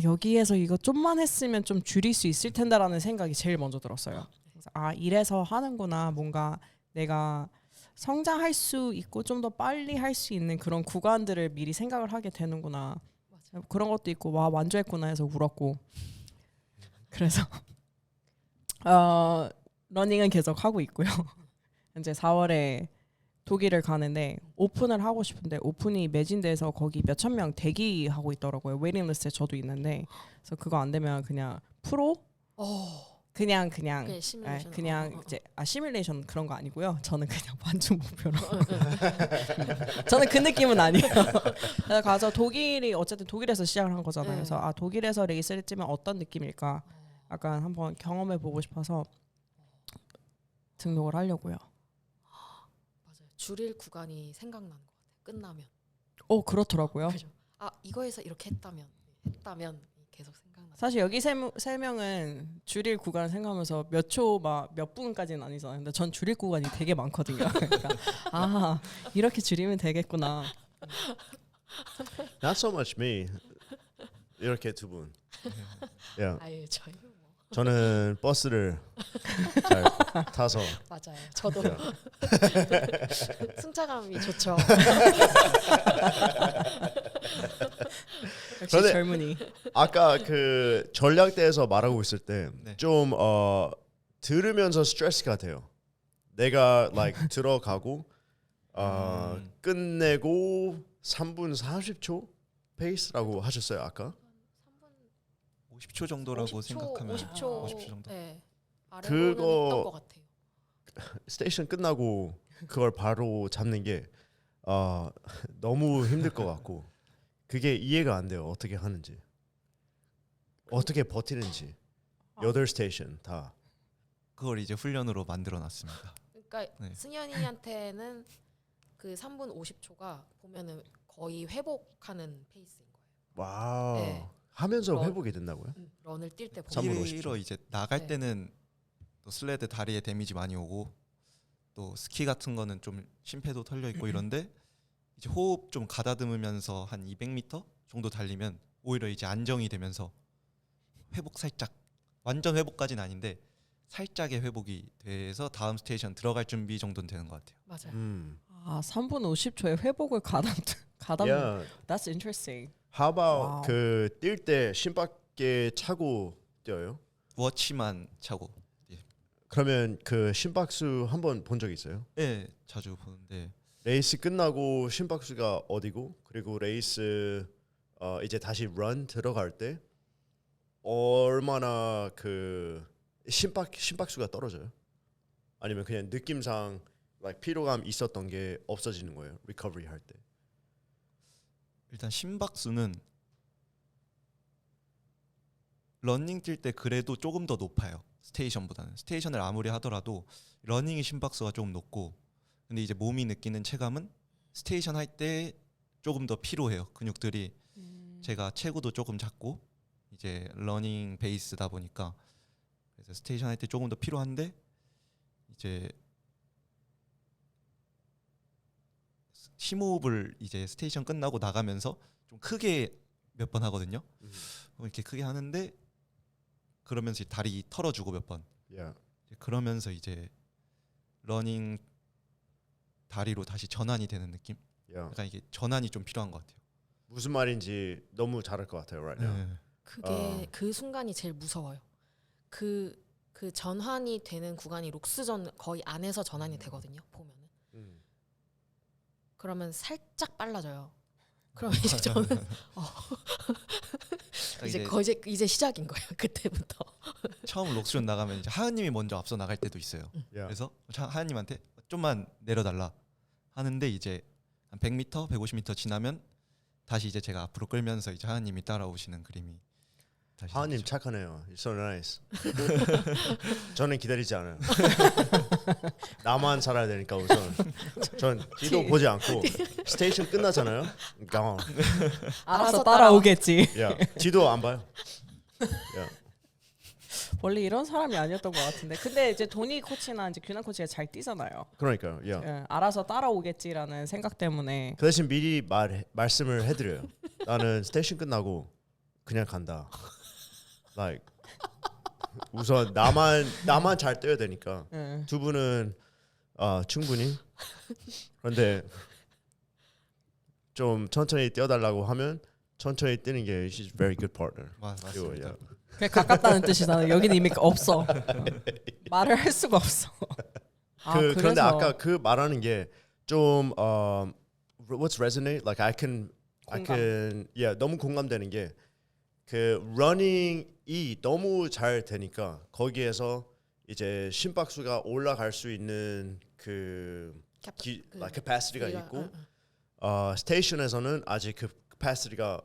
여기에서 이거 좀만 했으면 좀 줄일 수 있을 텐데라는 생각이 제일 먼저 들었어요. 그래서 이래서 하는구나. 뭔가 내가 성장할 수 있고 좀 더 빨리 할 수 있는 그런 구간들을 미리 생각을 하게 되는구나. 맞아. 그런 것도 있고 완주했구나 해서 울었고. 그래서 러닝은 계속 하고 있고요. 이제 4월에 독일을 가는데 오픈을 하고 싶은데 오픈이 매진돼서 거기 몇천 명 대기하고 있더라고요. 웨이팅 리스트에 저도 있는데 그래서 그거 안 되면 그냥 프로 그냥 시뮬레이션. 그냥 이제 시뮬레이션 그런 거 아니고요. 저는 그냥 완주 목표로. 저는 그 느낌은 아니에요. 그래서 가서 어쨌든 독일에서 시작을 한 거잖아요. 그래서 독일에서 레이스를 뛰면 어떤 느낌일까? 약간 한번 경험해 보고 싶어서 등록을 하려고요. 맞아요. 줄일 구간이 생각나는 것 같아요. 끝나면. 그렇더라고요. 그죠. 이거에서 이렇게 했다면 계속 생각나. 사실 여기 세 명은 줄일 구간을 생각하면서 몇 분까지는 아니잖아요. 근데 전 줄일 구간이 되게 많거든요. 그러니까 이렇게 줄이면 되겠구나. Not so much me. 이렇게 두 분. Yeah. 저희는 뭐. 저는 버스를 잘 타서. 맞아요. 저도 승차감이 좋죠. 역시 젊은이. 아까 그 전략대에서 말하고 있을 때 좀 들으면서 스트레스가 돼요. 내가 들어가고 끝내고 3분 40초 페이스라고 하셨어요 아까? 50초 정도라고 생각하면 50초 정도. 네. 그거 했던 것 같아요. 스테이션 끝나고 그걸 바로 잡는 게 너무 힘들 것 같고 그게 이해가 안 돼요. 어떻게 하는지, 어떻게 버티는지. 8스테이션 다. 그걸 이제 훈련으로 만들어놨습니다. 그러니까 승현이한테는 그 3분 50초가 보면은 거의 회복하는 페이스인 거예요. 와우. 네. 하면서 회복이 된다고요? 런을 뛸 때 3분 50초. 오히려 이제 나갈 때는 또 슬레드 다리에 데미지 많이 오고 또 스키 같은 거는 좀 심폐도 털려 있고 이런데 이제 호흡 좀 가다듬으면서 한 200m 정도 달리면 오히려 이제 안정이 되면서 회복 살짝 완전 회복까지는 아닌데 살짝의 회복이 돼서 다음 스테이션 들어갈 준비 정도는 되는 것 같아요. 맞아요. 아 3분 50초에 회복을 가담. Yeah. That's interesting. How about 와우. 그 뛸 때 심박계 차고 뛰어요? 워치만 차고 그러면 그 심박수 한번 본 적 있어요? 예 자주 보는데 레이스 끝나고 심박수가 어디고 그리고 레이스 이제 다시 런 들어갈 때 얼마나 그 심박수가 떨어져요? 아니면 그냥 느낌상 like 피로감 있었던 게 없어지는 거예요? 리커버리 할 때. 일단 심박수는 러닝 뛸 때 그래도 조금 더 높아요. 스테이션보다는. 스테이션을 아무리 하더라도 러닝의 심박수가 조금 높고 근데 이제 몸이 느끼는 체감은 스테이션 할 때 조금 더 피로해요. 근육들이 제가 체구도 조금 작고 이제 러닝 베이스다 보니까 그래서 스테이션 할 때 조금 더 피로한데 이제 심호흡을 이제 스테이션 끝나고 나가면서 좀 크게 몇 번 하거든요. 이렇게 크게 하는데 그러면서 다리 털어주고 몇 번. Yeah. 그러면서 이제 러닝 다리로 다시 전환이 되는 느낌. Yeah. 약간 이게 전환이 좀 필요한 것 같아요. 무슨 말인지 너무 잘할 것 같아요, right now. 네. 그게 그 순간이 제일 무서워요. 그 전환이 되는 구간이 록스전 거의 안에서 전환이 되거든요. 보면은. 그러면 살짝 빨라져요. 그러면 이제 저는 이제 시작인 거예요. 그때부터. 처음 록스존 나가면 이제 하은님이 먼저 앞서 나갈 때도 있어요. Yeah. 그래서 하은님한테 좀만 내려달라 하는데 이제 한 100m, 150m 지나면 다시 이제 제가 앞으로 끌면서 이제 하은님이 따라오시는 그림이 다시 하은님 생기죠. 착하네요. You're so nice. 저는 기다리지 않아요. 나만 살아야 되니까 우선. 전 뒤도 보지 않고 스테이션 끝나잖아요. Gone. 알아서 따라오겠지. Yeah. 뒤도 안 봐요. Yeah. 원래 이런 사람이 아니었던 것 같은데. 근데 이제 도니 코치나 이제 규난 코치가 잘 뛰잖아요. 그러니까요. Yeah. 예, 알아서 따라오겠지라는 생각 때문에. 그 대신 미리 말씀을 해드려요. 나는 스테이션 끝나고 그냥 간다. Like 우선 나만 잘 뛰어야 되니까 예. 두 분은 충분히 그런데 좀 천천히 뛰어달라고 하면 천천히 뛰는 게 she's very good partner. 맞습니다. Yeah. 그게 가깝다는 뜻이잖아요. 여기는 이미 없어. 말을 할 수가 없어. 그런데 그래서 아까 그 말하는 게 좀 what's resonate like I can yeah 너무 공감되는 게 그 러닝이 너무 잘 되니까 거기에서 이제 심박수가 올라갈 수 있는 그 capacity가 있고 스테이션에서는 아직 그 capacity가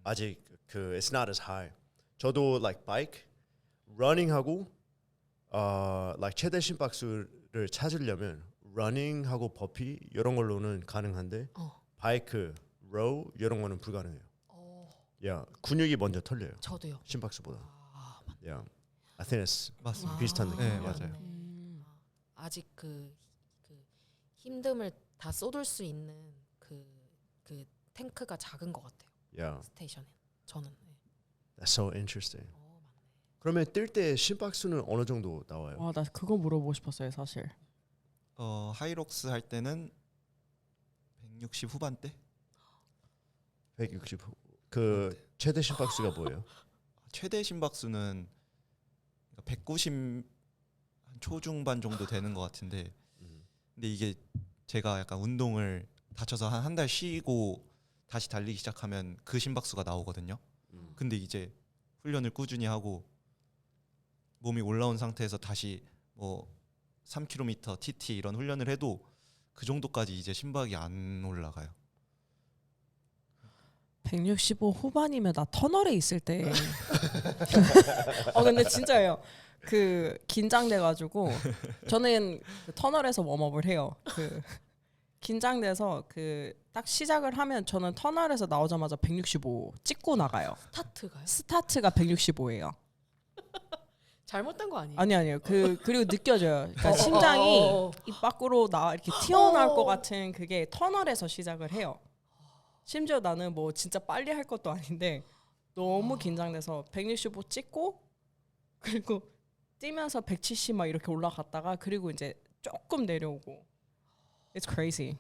아직 그 it's not as high. 저도 like bike running하고 like 최대 심박수를 찾으려면 running하고 버피 이런 걸로는 가능한데 바이크, row 이런 거는 불가능해요. 야 근육이 먼저 털려요. 저도요. 심박수보다. 맞네. Yeah, I think it's 맞습니다. 비슷한 느낌. 네, 맞아요. 아직 그 힘듦을 다 쏟을 수 있는 그 탱크가 작은 것 같아요. Yeah, 스테이션에 저는. 네. that's so interesting. 맞네. 그러면 뛸 때 심박수는 어느 정도 나와요? 와, 나 그거 물어보고 싶었어요, 사실. 하이록스 할 때는 160 후반대? 160. 그 최대 심박수가 뭐예요? 최대 심박수는 190 초중반 정도 되는 것 같은데 근데 이게 제가 약간 운동을 다쳐서 한 달 쉬고 다시 달리기 시작하면 그 심박수가 나오거든요. 근데 이제 훈련을 꾸준히 하고 몸이 올라온 상태에서 다시 뭐 3km TT 이런 훈련을 해도 그 정도까지 이제 심박이 안 올라가요. 165 후반이면 나 터널에 있을 때. 근데 진짜예요. 그 긴장돼가지고 저는 그 터널에서 웜업을 해요. 그 긴장돼서 그 딱 시작을 하면 저는 터널에서 나오자마자 165 찍고 나가요. 스타트가요? 스타트가 165예요. 잘못된 거 아니에요? 아니요. 그리고 느껴져요. 그러니까 심장이 입 밖으로 이렇게 튀어나올 것 같은 그게 터널에서 시작을 해요. 심지어 나는 뭐 진짜 빨리 할 것도 아닌데 너무 긴장돼서 165 찍고 그리고 뛰면서 170 막 이렇게 올라갔다가 그리고 이제 조금 내려오고. It's crazy.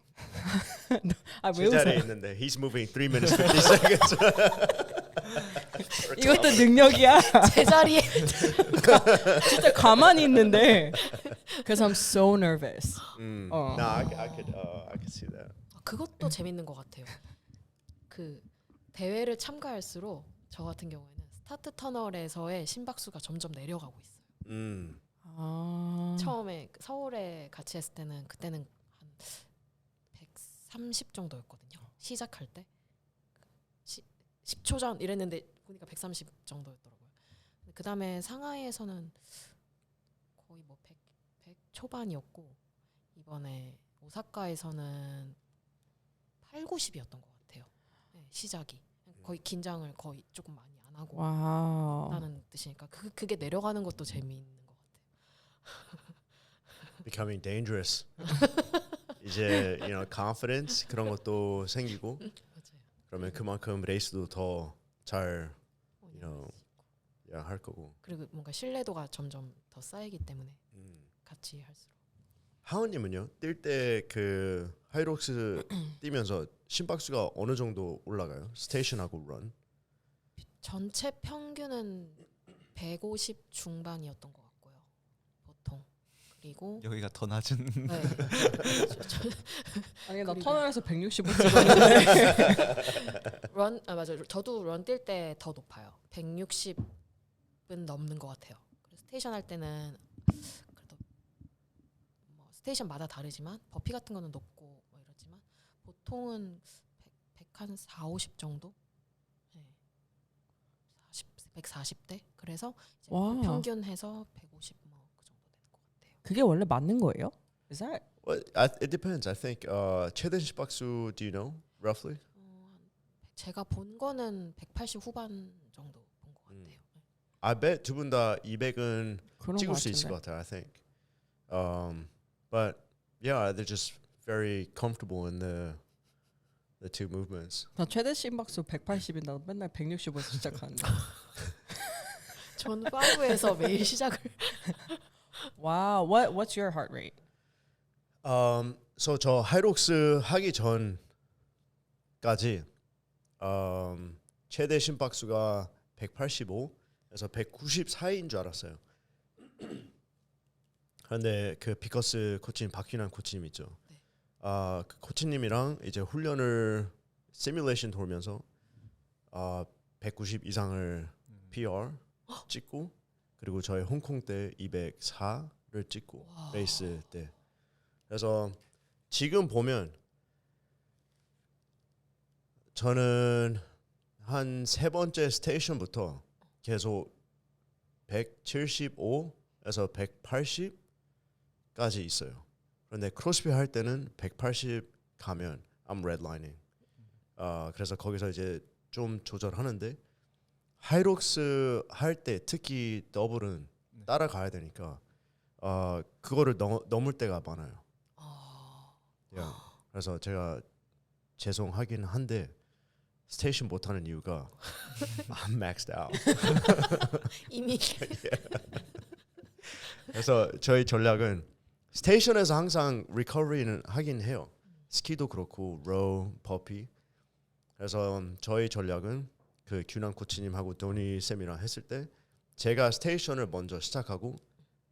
아, 왜 제자리에 웃어요? 있는데 he's moving 3 minutes 50 seconds. 이것도 능력이야. 제자리에 진짜 가만히 있는데. Because I'm so nervous. No, I could see that. 그것도 재밌는 것 같아요. 그 대회를 참가할수록 저 같은 경우에는 스타트 터널에서의 심박수가 점점 내려가고 있어요. 아. 처음에 서울에 같이 했을 때는 그때는 한 130 정도였거든요. 시작할 때 10초 전 이랬는데 보니까 130 정도였더라고요. 그 다음에 상하이에서는 거의 뭐 100 초반이었고 이번에 오사카에서는 8, 90이었던 것 같아요. 네, 시작이 거의 긴장을 거의 조금 많이 안 하고 와우. 라는 뜻이니까 그게 내려가는 것도 재미있는 것 같아요. Becoming dangerous. 이제 confidence 그런 것도 생기고 맞아요. 그러면 그만큼 레이스도 더 잘 할 거고. 그리고 뭔가 신뢰도가 점점 더 쌓이기 때문에 같이 할수록. 하은님은요? 뛸 때 그 하이록스 뛰면서 심박수가 어느 정도 올라가요? 스테이션하고 런? 전체 평균은 150 중반이었던 것 같고요. 보통. 그리고 여기가 더 낮은. 네. 아니 나 그리고- 터널에서 165 찍었는데. 맞아요. 저도 런 뛸 때 더 높아요. 160은 넘는 것 같아요. 그래서 스테이션 할 때는 그래도 뭐 스테이션마다 다르지만 버피 같은 거는 높고 뭐 이러지만 보통은 100한 4, 50 정도? 네. 140대? 그래서 이제 와. 평균 해서 150 뭐 그 정도 되는 것 같아요. 그게 원래 맞는 거예요? Is that? Well, it depends. I think 최대 심박수 do you know roughly? 제가 본 거는 180 후반 정도 본 것 같아요. I bet 두 분 다 200은 그런 찍을 거 수 있을 같은데. 것 같아요. I think. But yeah, they're just very comfortable in the two movements. 나 최대 심박수 180인데 나 맨날 165에서 시작하는데. 전 5에서 매일 시작을 wow, what's your heart rate? So 저 하이록스 하기 전까지 최대 심박수가 185에서 190 사이인 줄 알았어요. 그런데 그 비커스 코치님 박휘남 코치님 있죠. 네. 그 코치님이랑 이제 훈련을 시뮬레이션 돌면서 190 이상을 PR 찍고 그리고 저희 홍콩 때 204를 찍고 와. 레이스 때. 그래서 지금 보면 저는 한 세 번째 스테이션부터 계속 175에서 180까지 있어요. 그런데 크로스핏 할 때는 180 가면 I'm redlining. 그래서 거기서 이제 좀 조절하는데 하이록스 할 때 특히 더블은 따라가야 되니까 그거를 넘을 때가 많아요. Yeah. 그래서 제가 죄송하긴 한데 스테이션 못하는 이유가 I'm maxed out. 이미 그래서 저희 전략은 스테이션에서 항상 리커버리는 하긴 해요. 스키도 그렇고 로우, 버피. 그래서 저희 전략은 그 규남 코치님하고 도니 쌤이랑 했을 때 제가 스테이션을 먼저 시작하고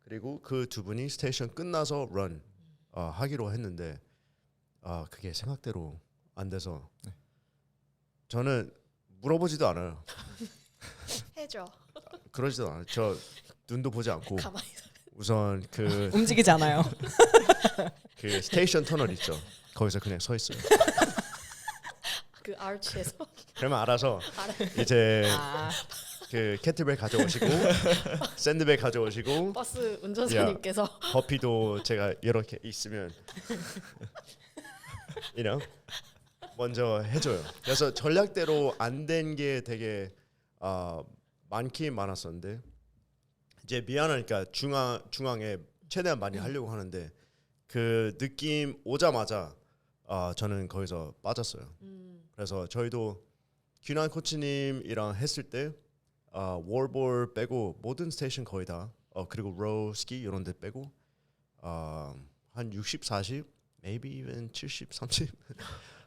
그리고 그 두 분이 스테이션 끝나서 런 하기로 했는데 그게 생각대로 안 돼서 저는 물어보지도 않아요. 해줘. 그러지도 않아요. 저 눈도 보지 않고 가만히 있어. 우선 그 움직이지 않아요. 스테이션 터널 있죠. 거기서 그냥 서 있어요. 그 아치에서 그러면 알아서 이제 아, 그 캐틀벨 가져오시고 샌드백 가져오시고 버스 운전사님께서 버피도 제가 이렇게 있으면 먼저 해줘요. 그래서 전략대로 안 된 게 되게 많긴 많았었는데 이제 미안하니까 중앙에 최대한 많이 하려고 하는데 그 느낌 오자마자 저는 거기서 빠졌어요. 그래서 저희도 규난 코치님이랑 했을 때 월볼 빼고 모든 스테이션 거의 다 그리고 로우 스키 이런 데 빼고 한 60, 40, maybe even 70, 30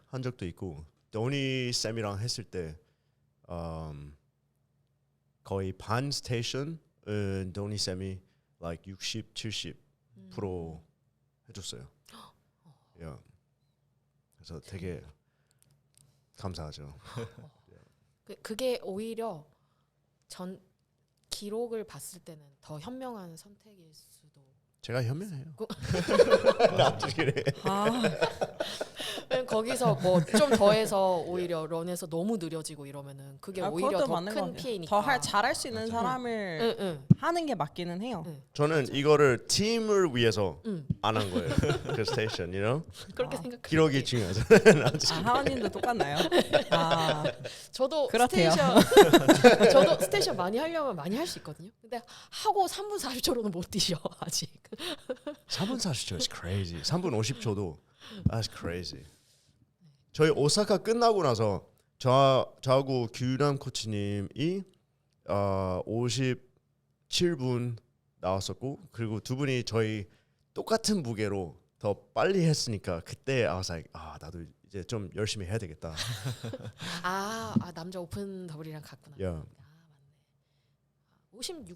한 적도 있고 도니 쌤이랑 했을 때 거의 반 스테이션은 도니 쌤이 like 60, 70% 해줬어요. Yeah. 그래서 되게 감사하죠. 그게 오히려 전 기록을 봤을 때는 더 현명한 선택일 수도. 제가 현명해요. 그- 나도 그래. 거기서 뭐 좀 더해서 오히려 런에서 너무 느려지고 이러면은 그게 오히려 그것도 더 맞는 것 큰 같아요. 피해니까. 더 잘할 수 있는 맞아요. 사람을 응. 하는 게 맞기는 해요. 저는 이거를 팀을 위해서 응. 안 한 거예요. 그 스테이션, you know? 그렇게 아. 생각해요. 기록이 중요하잖아요. 하원님도 똑같나요? 아, 저도 그렇대요. 저도 스테이션 많이 하려면 많이 할 수 있거든요. 근데 하고 3분 40초로는 못 뛰죠 아직. 3분 40초 is crazy. 3분 50초도 that's crazy. 저희 오사카 끝나고 나서 저하고 규남 코치님이 57분 나왔었고 그리고 두 분이 저희 똑같은 무게로 더 빨리 했으니까 그때 I was like 나도 이제 좀 열심히 해야 되겠다. 남자 오픈 더블이랑 갔구나. Yeah. 맞네. 56분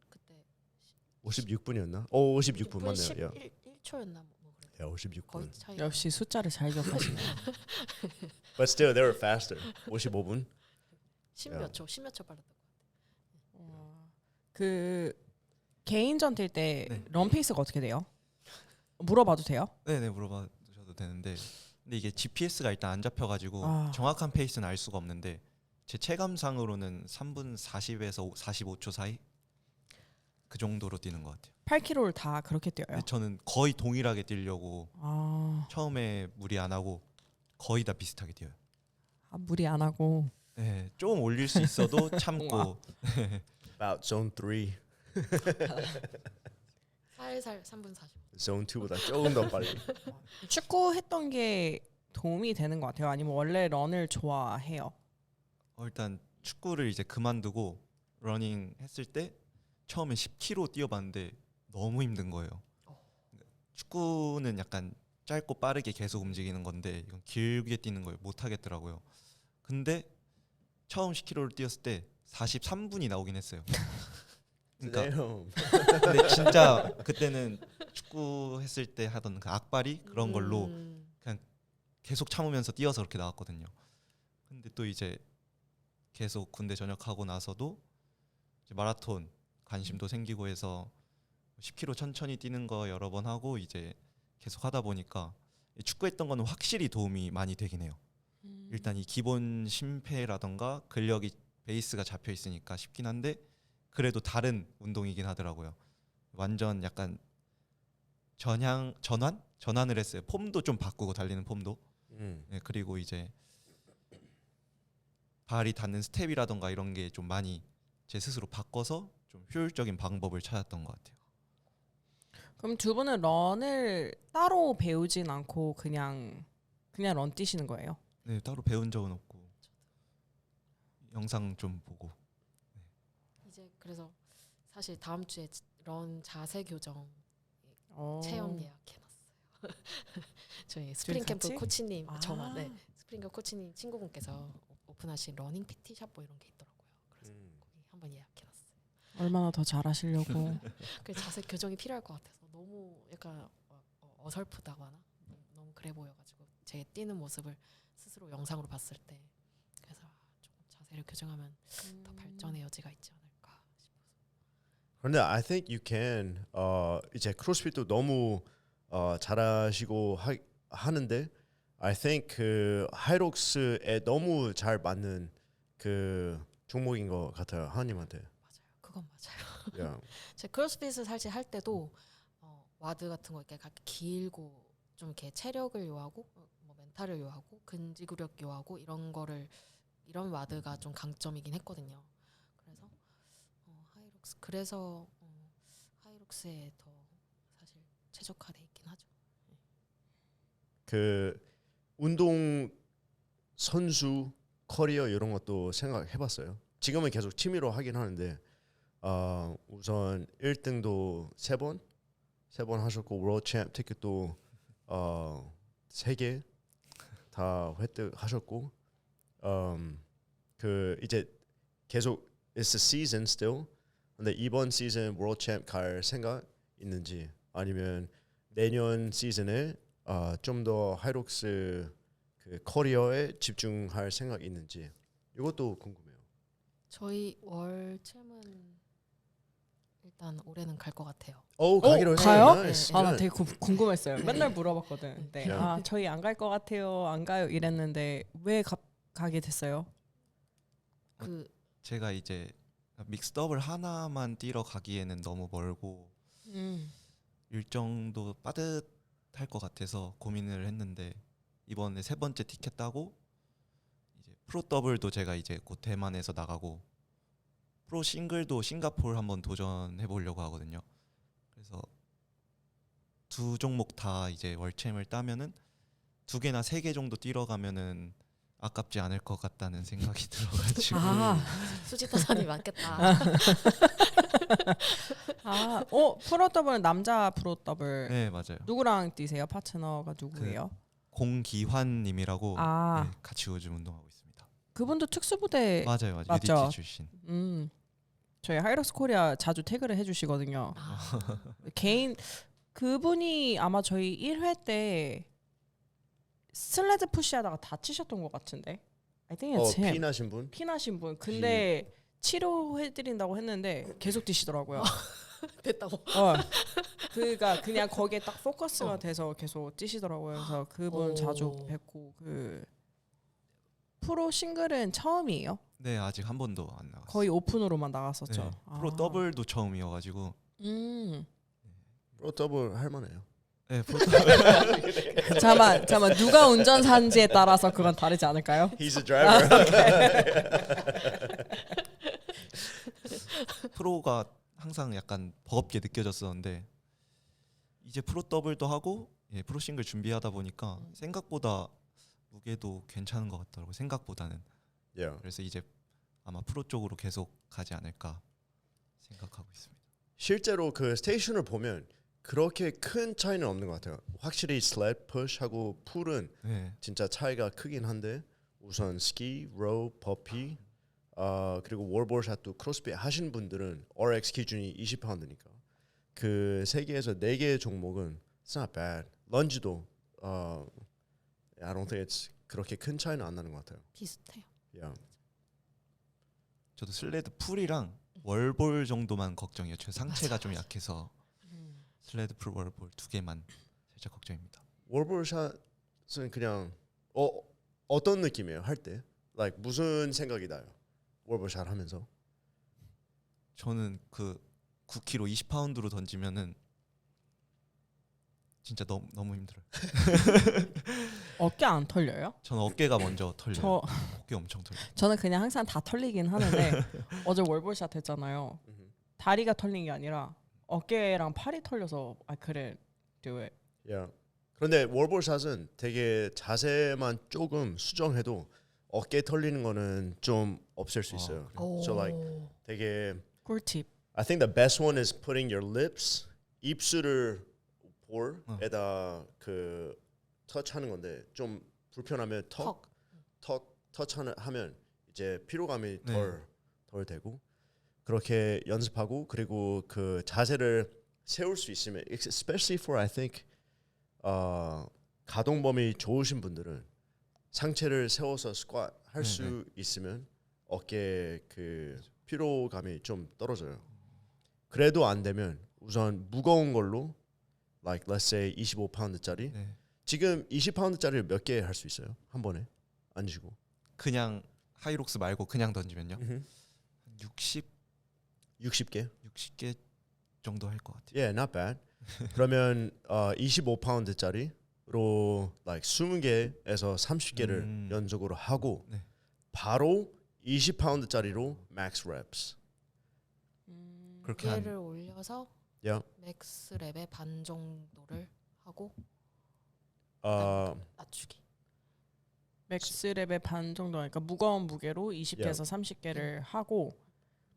그때 56분이었나? 56분 맞네요. 11초였나 뭐 그래. 야, 56분. 거의 차이. 역시 숫자를 잘 기억하시네요. But still they were faster. 55분. 10몇 초 빨랐던 거. 그 개인전 뛸 때 네. 런페이스가 어떻게 돼요? 물어봐도 돼요? 네네 물어봐주셔도 되는데 근데 이게 GPS가 일단 안 잡혀가지고 아. 정확한 페이스는 알 수가 없는데 제 체감상으로는 3분 40에서 45초 사이 그 정도로 뛰는 것 같아요. 8km를 다 그렇게 뛰어요. 근데 저는 거의 동일하게 뛰려고 아, 처음에 무리 안 하고 거의 다 비슷하게 뛰어요. 무리 안 하고. 네, 좀 올릴 수 있어도 참고 About zone 3. 살살 3분 40. zone 2보다 조금 더 빨리. 축구 했던 게 도움이 되는 것 같아요. 아니면 원래 런을 좋아해요? 일단 축구를 이제 그만두고 러닝 했을 때 처음에 10km 뛰어봤는데 너무 힘든 거예요. 축구는 약간 짧고 빠르게 계속 움직이는 건데 이건 길게 뛰는 걸 못 하겠더라고요. 근데 처음 10km를 뛰었을 때 43분이 나오긴 했어요. 그러니까 Damn. 근데 진짜 그때는 축구 했을 때 하던 그 악바리 그런 걸로 계속 참으면서 뛰어서 그렇게 나왔거든요. 근데 또 이제 계속 군대 전역하고 나서도 이제 마라톤 관심도 생기고 해서 10km 천천히 뛰는 거 여러 번 하고 이제 계속 하다 보니까 축구했던 거는 확실히 도움이 많이 되긴 해요. 일단 이 기본 심폐라던가 근력이 베이스가 잡혀 있으니까 쉽긴 한데 그래도 다른 운동이긴 하더라고요. 완전 약간 전환을 했어요. 폼도 좀 바꾸고 달리는 폼도. 네, 그리고 이제 발이 닿는 스텝이라던가 이런 게 좀 많이 제 스스로 바꿔서 좀 효율적인 방법을 찾았던 것 같아요. 그럼 두 분은 런을 따로 배우진 않고 그냥 런 뛰시는 거예요? 네, 따로 배운 적은 없고 영상 좀 보고. 이제 그래서 사실 다음 주에 런 자세 교정 어. 체험 예약해놨어요. 저희 스프링 캠프 같이? 코치님 아. 저만 스프링 캠프 코치님 친구분께서 오픈하신 러닝 PT샵 뭐 이런 게 있더라고요. 그래서 거기 한번 예약해놨어요. 얼마나 더 잘하시려고. 그 자세 교정이 필요할 것 같아서 너무 약간 어설프다거나 너무 그래 보여가지고 제 뛰는 모습을 스스로 영상으로 봤을 때 그래서 조금 자세를 교정하면 더 발전의 여지가 있지 않을까 싶어서. 그런데 I think you can. 이제 크로스핏도 너무 잘하시고 하는데 I think 그 하이록스에 너무 잘 맞는 그 종목인 것 같아요. 하나님한테. 맞아요. 그건 맞아요. Yeah. 제 크로스핏을 사실 할 때도 와드 같은 거 이렇게 길고 좀 이렇게 체력을 요하고 뭐 멘탈을 요하고 근지구력 요하고 이런 와드가 좀 강점이긴 했거든요. 그래서 하이록스 그래서 하이록스에 더 사실 최적화돼 있긴 하죠. 그 운동 선수 커리어 이런 것도 생각해봤어요. 지금은 계속 취미로 하긴 하는데 우선 1등도 3번 하셨고 월드 챔프 티켓도 3개 다 획득하셨고 그 이제 계속 it's a season still. 근데 이번 시즌 월드 챔프 갈 생각 있는지 아니면 내년 시즌에 좀 더 하이록스 그 커리어에 집중할 생각 있는지 이것도 궁금해요. 저희 월챔은 일단 올해는 갈 것 같아요. 가기로 가요? 해요. Nice. 아, 나 Good. 되게 궁금했어요. 맨날 물어봤거든. 네. 네. 저희 안 갈 것 같아요. 안 가요. 이랬는데 왜 가게 됐어요? 그 제가 이제 믹스 더블 하나만 뛰러 가기에는 너무 멀고 일정도 빠듯할 것 같아서 고민을 했는데 이번에 3번째 티켓 따고 이제 프로 더블도 제가 이제 곧 대만에서 나가고 프로 싱글도 싱가포르 한번 도전해 보려고 하거든요. 그래서 2 종목 다 이제 월챔을 따면은 2개나 3개 정도 뛰러 가면은 아깝지 않을 것 같다는 생각이 들어가지고 수지타산이 많겠다. 프로 더블 남자 프로 더블 네 맞아요. 누구랑 뛰세요? 파트너가 누구예요? 공기환님이라고 네, 같이 요즘 운동하고 있습니다. 그분도 특수부대 맞아요. 맞죠? UDT 출신. 저희 하이록스 코리아 자주 태그를 해주시거든요. 개인 그분이 아마 저희 1회 때 슬레드 푸시하다가 다치셨던 것 같은데. I think it's him. 피나신 분? 피나신 분. 근데 치료해드린다고 했는데 계속 뛰시더라고요. 됐다고. 그러니까 그냥 거기에 딱 포커스가 돼서 계속 뛰시더라고요. 그래서 그분 오. 자주 뵙고 그 프로 싱글은 처음이에요? 네 아직 한 번도 안 나갔어요. 거의 오픈으로만 나갔었죠. 네, 프로 더블도 처음이어가지고 프로 더블 할만해요. 네, 프로 더블 잠깐만 누가 운전사인지에 따라서 그건 다르지 않을까요? He's a driver. 프로가 항상 약간 버겁게 느껴졌었는데 이제 프로 더블도 하고 프로 싱글 준비하다 보니까 생각보다 무게도 괜찮은 것 같더라고요. 생각보다는. Yeah. 그래서 이제 아마 프로 쪽으로 계속 가지 않을까 생각하고 있습니다. 실제로 그 스테이션을 보면 그렇게 큰 차이는 없는 것 같아요. 확실히 슬랩 푸시하고 풀은 네. 진짜 차이가 크긴 한데 우선 스키, 로우, 버피 그리고 월볼샷도 크로스핏 하신 분들은 RX 기준이 20파운드니까 그 3개에서 4개의 종목은 it's not bad. 런지도 I don't think it's 그렇게 큰 차이는 안 나는 것 같아요. 비슷해요. Yeah. 저도 슬레드 풀이랑 월볼 정도만 걱정이에요. 저 상체가 좀 약해서 슬레드 풀 월볼 2개만 살짝 걱정입니다. 월볼샷은 그냥 어떤 느낌이에요 할 때? Like 무슨 생각이 나요? 월볼샷 하면서? 저는 그 9kg 20파운드로 던지면은 진짜 너무 힘들어요. 어깨 안 털려요? 저는 어깨가 먼저 털려요. 어깨 엄청 털려요. 저는 그냥 항상 다 털리긴 하는데 어제 월볼샷 했잖아요. 다리가 털린 게 아니라 어깨랑 팔이 털려서 I couldn't do it. Yeah. 그런데 월볼샷은 되게 자세만 조금 수정해도 어깨 털리는 거는 좀 없앨 수 있어요. So like 되게 꿀팁. I think the best one is putting your lips 입술을 볼에다 그 터치하는 건데 좀 불편하면 턱 터치하면 이제 피로감이 덜 되고 그렇게 연습하고 그리고 그 자세를 세울 수 있으면 especially for I think 가동범위 좋으신 분들은 상체를 세워서 스쿼트 할 수 있으면 어깨 그 피로감이 좀 떨어져요. 그래도 안 되면 우선 무거운 걸로 like let's say 25파운드짜리 지금 20파운드짜리를 몇 개 할 수 있어요? 한 번에 앉으시고 그냥 하이록스 말고 그냥 던지면요. 60개? 60개 정도 할 것 같아요. Yeah, not bad. 그러면 25파운드짜리로 like 20개에서 30개를 연속으로 하고 바로 20파운드짜리로 max reps. 그렇게 무게를 올려서 Yeah. 맥스 랩의 반 정도를 하고 Uh, 낮추기. 맥스랩의 반 정도 그러니까 무거운 무게로 20개에서 30개를 하고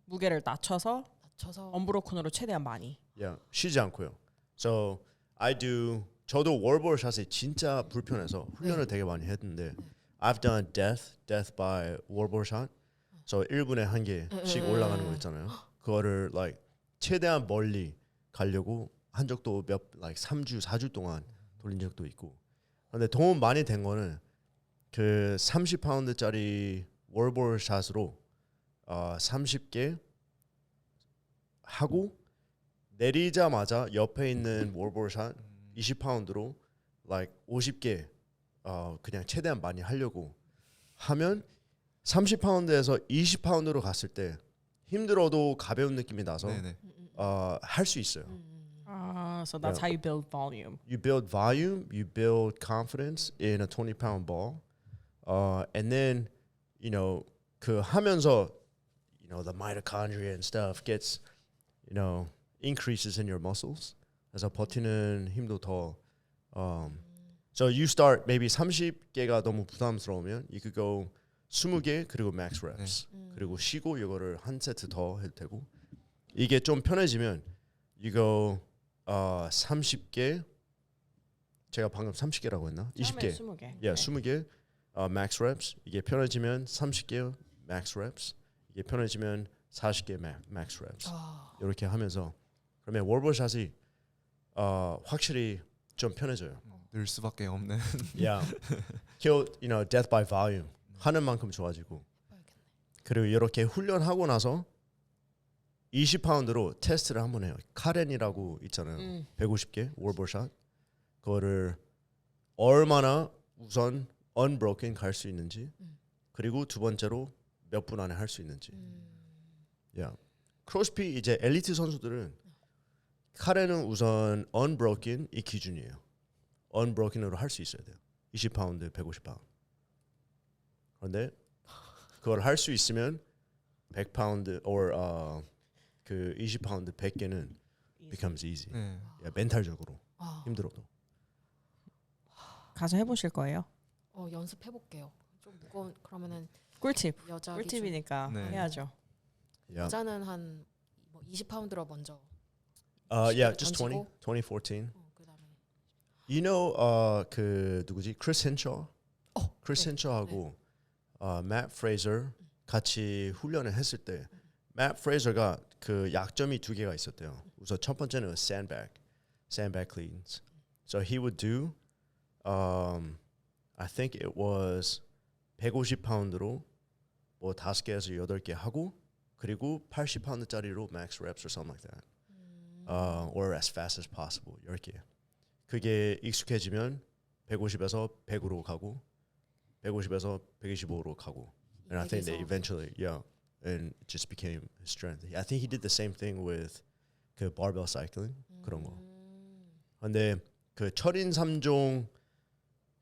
무게를 낮춰서 낮춰서 언브로큰으로 최대한 많이. yeah. 쉬지 않고요. So I do. 저도 월볼 샷이 진짜 불편해서 훈련을 되게 많이 했는데 I've done death by 월볼 샷. So 1분에 한 개씩 올라가는 거 있잖아요. 그거를 like 최대한 멀리 가려고 한 적도 like 3주 4주 동안 돌린 적도 있고. 근데 도움 많이 된 거는 그 30파운드짜리 월볼 샷으로 30개 하고 내리자마자 옆에 있는 월볼 샷 20파운드로 like 50개 그냥 최대한 많이 하려고 하면 30파운드에서 20파운드로 갔을 때 힘들어도 가벼운 느낌이 나서 네네. 할 수 있어요. So that's how you build volume. You build volume, you build confidence in a 20-pound ball, and then 그 하면서 the mitochondria and stuff gets increases in your muscles. 그래서 버티는 힘도 더. So you start maybe 30개가 너무 부담스러우면 you could go 20개 그리고 max reps. 그리고 쉬고 이거를 한 세트 더 해도 되고. 이게 좀 편해지면 you go 30개. 제가 방금 30개라고 했나? 20개. 20개. Yeah, 20개 max reps. 이게 편해지면 30개 max reps. 이게 편해지면 40개 max reps. 이렇게 하면서 그러면 월볼샷이 확실히 좀 편해져요. 늘 수밖에 없는. Yeah. Kill, death by volume. 하는 만큼 좋아지고. 그리고 이렇게 훈련하고 나서 20파운드로 테스트를 한번 해요. 카렌이라고 있잖아요. 150개 월볼샷. 그거를 얼마나 우선 unbroken 갈 수 있는지 그리고 두 번째로 몇 분 안에 할 수 있는지. Yeah. 크로스핏 이제 엘리트 선수들은 카렌은 우선 unbroken 이 기준이에요. unbroken으로 할 수 있어야 돼요. 20파운드, 150파운드. 그런데 그걸 할 수 있으면 100파운드 or 그 20파운드 100개는 becomes easy. 네. Yeah, 멘탈적으로 힘들어도. 가서 해보실 거예요? 연습해 볼게요. 좀 무거운 그러면은 꿀팁. 여자 꿀팁이니까 네. 해야죠. Yeah. 여자는 한 20파운드로 먼저. Yeah, just 던지고. 2014. 그다음에 You know 그 누구지? 크리스 헨셔. 크리스 헨셔하고 맷 프레이저 같이 훈련을 했을 때 맷 프레이저가 그 약점이 두 개가 있었대요. 우선 첫 번째는 sandbag cleans. So he would do I think it was 150파운드로 뭐 5개에서 8개 하고 그리고 80파운드짜리로 max reps or something like that. Or as fast as possible. 10개. 그게 익숙해지면 150에서 100으로 가고 150에서 125로 가고. And I think they eventually, and it just became his strength. I think he did the same thing with 그 barbell cycling 그런 거. 근데 그 철인 3종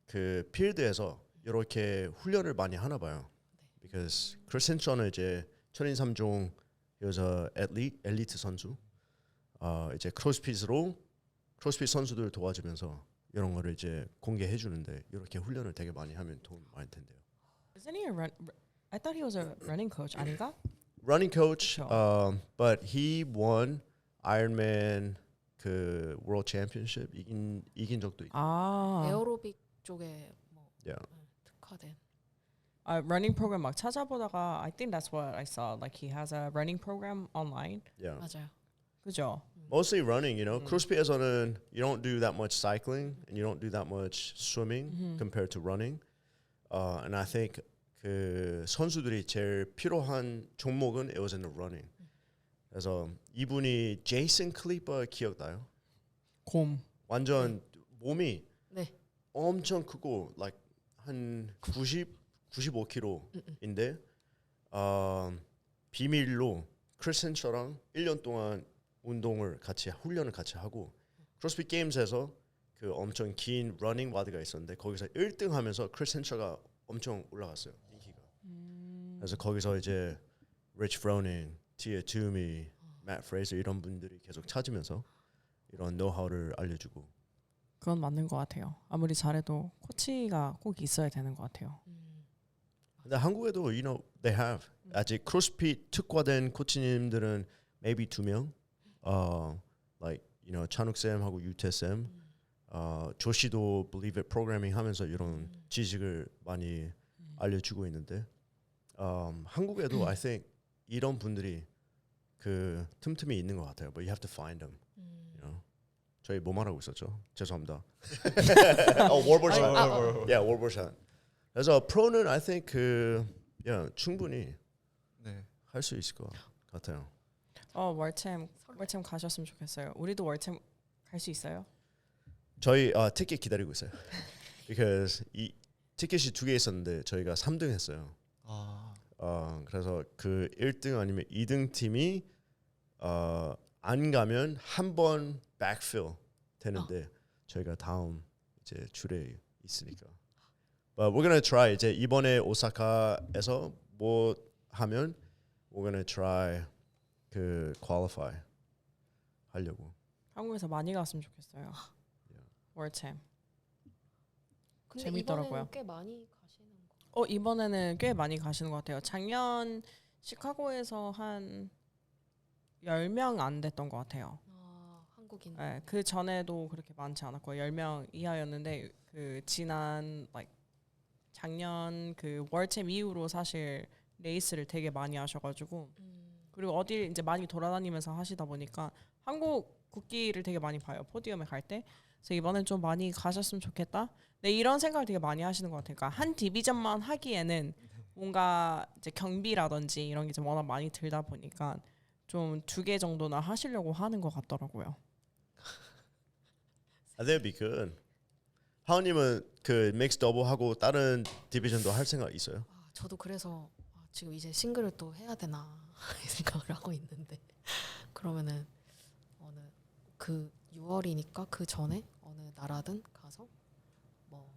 그 필드에서 이렇게 훈련을 많이 하나 봐요. Because 크리스 헨셔는 이제 철인 3종 여자 엘리트 선수. 이제 크로스핏 선수들 도와주면서 이런 거를 이제 공개해 주는데 이렇게 훈련을 되게 많이 하면 도움 많이 된대요. Isn't he a run? I thought he was a running coach. 아닌가? Running coach, 그쵸. but he won Ironman 그 World Championship 이긴 적도 있고. 에어로빅 쪽에 뭐 Yeah. 특화된. running program 막 찾아보다가 I think that's what I saw. Like he has a running program online. Yeah. 맞아요. 그죠? Mostly running, 크로스핏에서는 you don't do that much cycling and you don't do that much swimming compared to running. And I think 그 선수들이 제일 필요한 종목은 it was in the running. 그래서 이분이 제이슨 클리퍼 기억나요? 곰. 완전 몸이 네. 엄청 크고 like 한 95kg인데 비밀로 크리스 헨셔랑 1년 동안 훈련을 같이 하고 크로스핏 게임즈에서 그 엄청 긴 러닝 와드가 있었는데 거기서 1등 하면서 크리스 헨셔가 엄청 올라갔어요. 인기가. 그래서 거기서 이제 리치 프로닝, 티에 투미, 맷 프레이저 이런 분들이 계속 찾으면서 이런 노하우를 알려주고. 그건 맞는 것 같아요. 아무리 잘해도 코치가 꼭 있어야 되는 것 같아요. 근데 한국에도 you know they have 아직 크로스핏 특화된 코치님들은 maybe 2명. Like you know 찬욱 쌤하고 유태 쌤. 조시도 Believe It 프로그래밍 하면서 이런 지식을 많이 알려주고 있는데 한국에도 I think 이런 분들이 그 틈틈이 있는 것 같아요. But you have to find them. You know? 저희 뭐 말하고 있었죠? 죄송합니다. 월버샷. 월버샷. 그래서 프로는 I think 충분히 네. 할 수 있을 것 같아요. 월챔 가셨으면 좋겠어요. 우리도 월챔 갈 수 있어요? 저희 티켓 기다리고 있어요. Because 이 티켓이 2개 있었는데 저희가 3등 했어요. 그래서 그 1등 아니면 2등 팀이 안 가면 한 번 backfill 되는데 저희가 다음 이제 줄에 있으니까. But we're gonna try. 이제 이번에 오사카에서 뭐 하면 we're gonna try 그 qualify 하려고. 한국에서 많이 갔으면 좋겠어요. 월챔. 근데 재밌더라고요. 이번에는 꽤 많이 가시는 거. 이번에는 꽤 많이 가시는 것 같아요. 작년 시카고에서 한 10명 안 됐던 것 같아요. 한국인. 네, 그 전에도 그렇게 많지 않았고 10명 이하였는데 그 지난 작년 그 월챔 이후로 사실 레이스를 되게 많이 하셔가지고 그리고 어딜 이제 많이 돌아다니면서 하시다 보니까 한국 국기를 되게 많이 봐요. 포디움에 갈 때. 그래서 이번엔 좀 많이 가셨으면 좋겠다. 네, 이런 생각을 되게 많이 하시는 것 같아요. 그러니까 한 디비전만 하기에는 뭔가 이제 경비라든지 이런 게 좀 워낙 많이 들다 보니까 좀 2개 정도나 하시려고 하는 것 같더라고요. That'd be good. 하은님은 그 믹스 더블 하고 다른 디비전도 할 생각 있어요? 저도 그래서 지금 이제 싱글을 또 해야 되나 이 생각을 하고 있는데 그러면은 어느 그 6월이니까 그 전에 어느 나라든 가서 뭐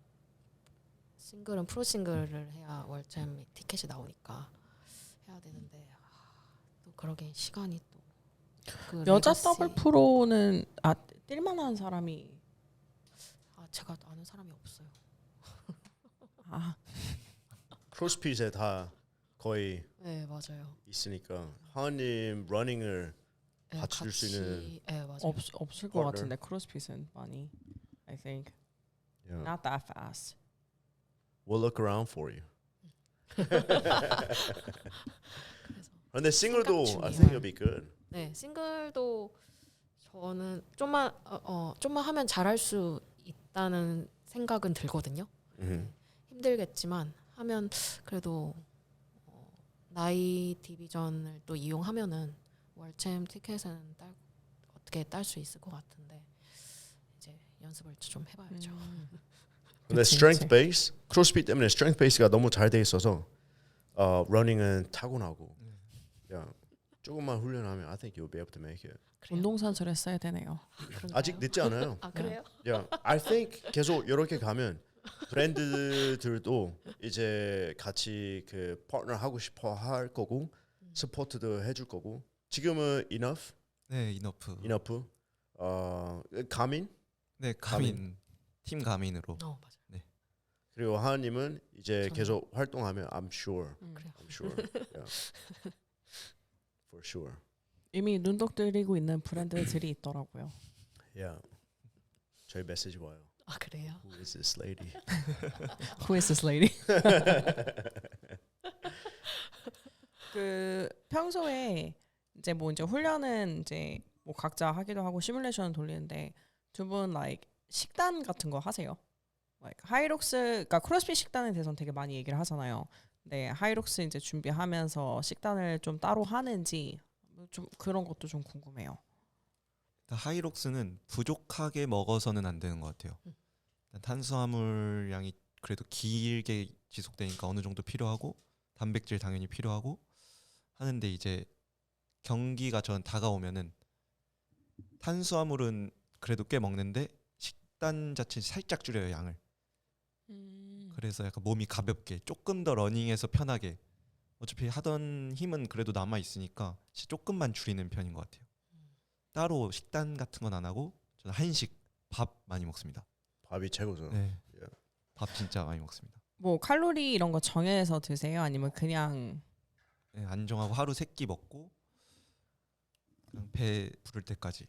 싱글은 프로 싱글을 해야 월챔 티켓이 나오니까 해야 되는데 또 그러게 시간이 또 그 여자 레거시- 더블 프로는 뛸만한 사람이 제가 아는 사람이 없어요. 크로스핏에 다 거의 네 맞아요. 있으니까 하은님 러닝을 네, 같이 줄 수 있는 네 맞아요. 없을 것 partner. 같은데 크로스핏은 많이 I think Yeah. not that fast. We'll look around for you. 그래서 근데 싱글도 생각 I 중이에요. think it'll be good. 네 싱글도 저는 좀만 하면 잘할 수 있다는 생각은 들거든요. 힘들겠지만 하면 그래도 나이 디비전을 또 이용하면은 월챔 티켓은 어떻게 딸 수 있을 것 같은데 이제 연습을 좀 해봐야죠. 근데 그치, strength 그치. base 크로스핏 때문에 strength base가 너무 잘 돼 있어서 러닝은 타고나고 조금만 훈련하면 I think you'll be able to make it. 그래요? 운동선수를 써야 되네요. 그런가요? 아직 늦지 않아요. 아 그래요? Yeah, I think 계속 이렇게 가면 브랜드들도 이제 같이 그 파트너 하고 싶어 할 거고 스포트도 해줄 거고 지금은 enough 네, 이너프. 가민 네, 가민. 팀 가민으로. 맞아. 그리고 하은님은 이제 저는- 계속 활동하면 I'm sure, 그래요. I'm sure, yeah. for sure, 이미 눈독 들이고 있는 브랜드들이 있더라고요. yeah. 저희 메시지 와요. 아 그래요? Who is this lady? Who is this lady? 그 평소에 이제 훈련은 이제 뭐 각자 하기도 하고 시뮬레이션 돌리는데 두 분 like 식단 같은 거 하세요? like 하이록스 그러니까 크로스핏 식단에 대해서는 되게 많이 얘기를 하잖아요. 네, 하이록스 이제 준비하면서 식단을 좀 따로 하는지 좀 그런 것도 좀 궁금해요. 하이록스는 부족하게 먹어서는 안 되는 것 같아요. 탄수화물량이 그래도 길게 지속되니까 어느 정도 필요하고 단백질 당연히 필요하고 하는데 이제 경기가 전 다가오면은 탄수화물은 그래도 꽤 먹는데 식단 자체 살짝 줄여요 양을. 그래서 약간 몸이 가볍게 조금 더 러닝해서 편하게 어차피 하던 힘은 그래도 남아 있으니까 조금만 줄이는 편인 것 같아요. 따로 식단 같은 건 안 하고 저는 한식 밥 많이 먹습니다. 밥이 최고죠. 네. 예. 밥 진짜 많이 먹습니다. 뭐 칼로리 이런 거 정해서 드세요? 아니면 그냥 네, 안정하고 하루 3끼 먹고 그냥 배 부를 때까지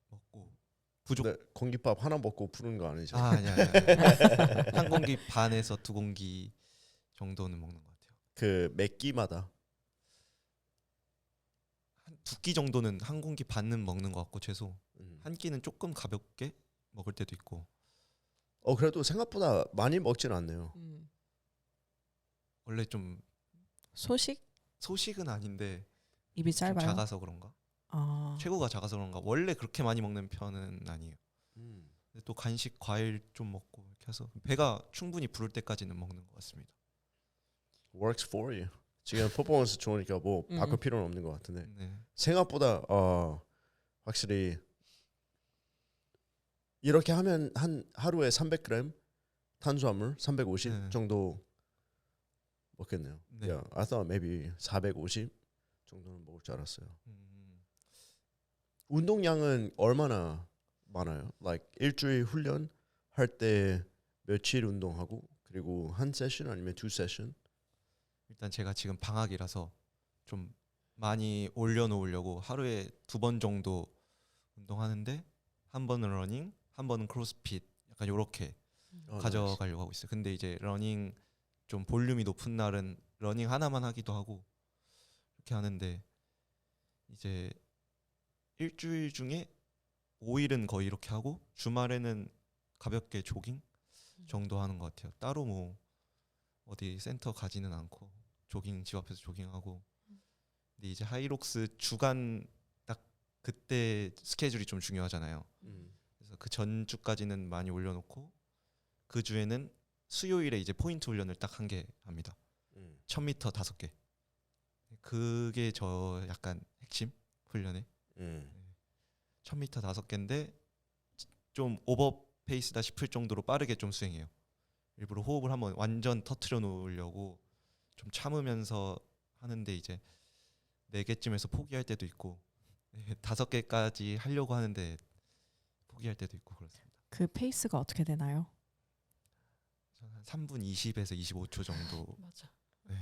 먹고 부족. 근데 공깃밥 하나 먹고 부르는 거 아니죠? 아니야. 한 공기 반에서 2공기 정도는 먹는 것 같아요. 그 몇 끼마다 한 2끼 정도는 한 공기 반은 먹는 것 같고 최소 한 끼는 조금 가볍게 먹을 때도 있고. 그래도 생각보다 많이 먹진 않네요. 원래 좀 소식? 소식은 아닌데 입이 좀 짧아요? 작아서 그런가? 아. 체구가 작아서 그런가? 원래 그렇게 많이 먹는 편은 아니에요. 근데 또 간식, 과일 좀 먹고 이렇게 해서 배가 충분히 부를 때까지는 먹는 것 같습니다. Works for you. 지금 퍼포먼스 좋으니까 뭐 바꿀 필요는 없는 것 같은데 네. 생각보다 확실히 이렇게 하면 한 하루에 300g 탄수화물 350 네. 정도 먹겠네요. 네. Yeah, I thought maybe 450 정도는 먹을 줄 알았어요. 운동량은 얼마나 많아요? Like 일주일 훈련 할 때 며칠 운동하고 그리고 한 세션 아니면 2 세션? 일단 제가 지금 방학이라서 좀 많이 올려놓으려고 하루에 2번 정도 운동하는데 한 번은 러닝, 한 번은 크로스핏 약간 요렇게 가져가려고 하고 있어요. 근데 이제 러닝 좀 볼륨이 높은 날은 러닝 하나만 하기도 하고 이렇게 하는데 이제 일주일 중에 5일은 거의 이렇게 하고 주말에는 가볍게 조깅 정도 하는 것 같아요. 따로 뭐 어디 센터 가지는 않고 조깅 집 앞에서 조깅하고. 근데 이제 하이록스 주간 딱 그때 스케줄이 좀 중요하잖아요. 그래서 그 전주까지는 많이 올려놓고 그 주에는 수요일에 이제 포인트 훈련을 딱 한 개 합니다. 1000m 5개. 그게 저 약간 핵심 훈련에 1000m 5개인데 좀 오버 페이스다 싶을 정도로 빠르게 좀 수행해요. 일부러 호흡을 한번 완전 터트려 놓으려고 좀 참으면서 하는데 이제 4개쯤에서 포기할 때도 있고 5개까지 하려고 하는데 포기할 때도 있고 그렇습니다. 그 페이스가 어떻게 되나요? 저는 한 3분 20에서 25초 정도. 맞아. 네.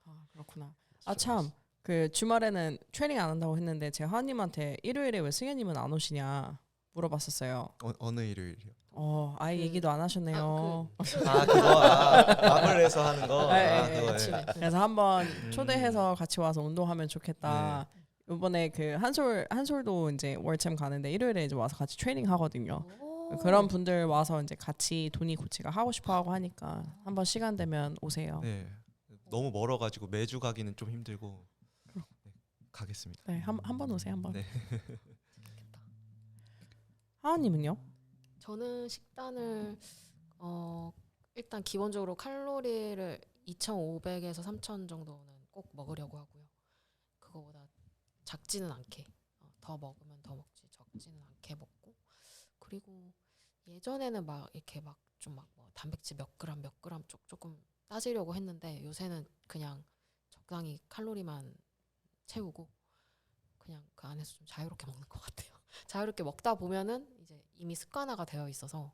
아 그렇구나. 아 참 그 주말에는 트레이닝 안 한다고 했는데 제가 하은님한테 일요일에 왜 승현님은 안 오시냐 물어봤었어요. 어느 일요일이요? 아예 얘기도 안 하셨네요. 맘을 해서 하는 거. 네, 그거. 아침에. 그래서 한번 초대해서 같이 와서 운동하면 좋겠다. 이번에 그 한솔도 이제 월챔 가는데 일요일에 이제 와서 같이 트레이닝 하거든요. 그런 분들 와서 이제 같이 돈이 고치가 하고 싶어 하고 하니까 한번 시간 되면 오세요. 네. 너무 멀어가지고 매주 가기는 좀 힘들고 가겠습니다. 네, 한번 오세요 한번. 네. 하은님은요? 저는 식단을 일단 기본적으로 칼로리를 2,500에서 3,000 정도는 꼭 먹으려고 하고요. 그거보다 작지는 않게 더 먹으면 더 먹지 적지는 않게 먹고 그리고 예전에는 막 이렇게 막 좀 막 뭐 단백질 몇 그램 조금 따지려고 했는데 요새는 그냥 적당히 칼로리만 채우고 그냥 그 안에서 좀 자유롭게 먹는 것 같아요. 자유롭게 먹다 보면은 이제 이미 습관화가 되어 있어서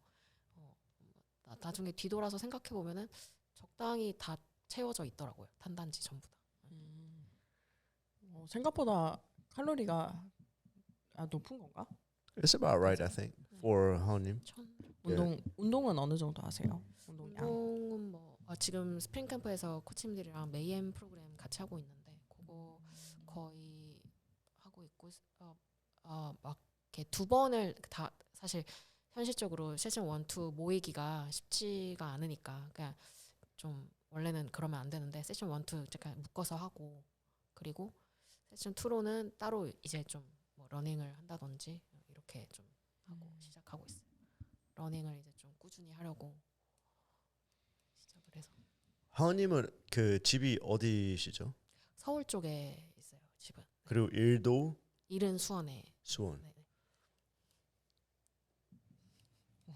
나중에 뒤돌아서 생각해 보면은 적당히 다 채워져 있더라고요. 탄단지 전부 다. 생각보다 칼로리가 높은 건가? It's about right, I think, for 하은님. 운동은 어느 정도 하세요? 운동량. 운동은 뭐 지금 스프링 캠프에서 코치님들이랑 메이엠 프로그램 같이 하고 있는데 그거 거의 하고 있고 막 이렇게 2번을 다 사실 현실적으로 세션 1, 2 모이기가 쉽지가 않으니까 그냥 좀 원래는 그러면 안 되는데 세션 1, 2 약간 묶어서 하고 그리고 세션 2로는 따로 이제 좀 뭐 러닝을 한다든지 이렇게 좀 하고 시작하고 있어요. 러닝을 이제 좀 꾸준히 하려고 시작을 해서. 하은님은 그 집이 어디시죠? 서울 쪽에 있어요 집은. 그리고 일도 일은 수원에. 수원.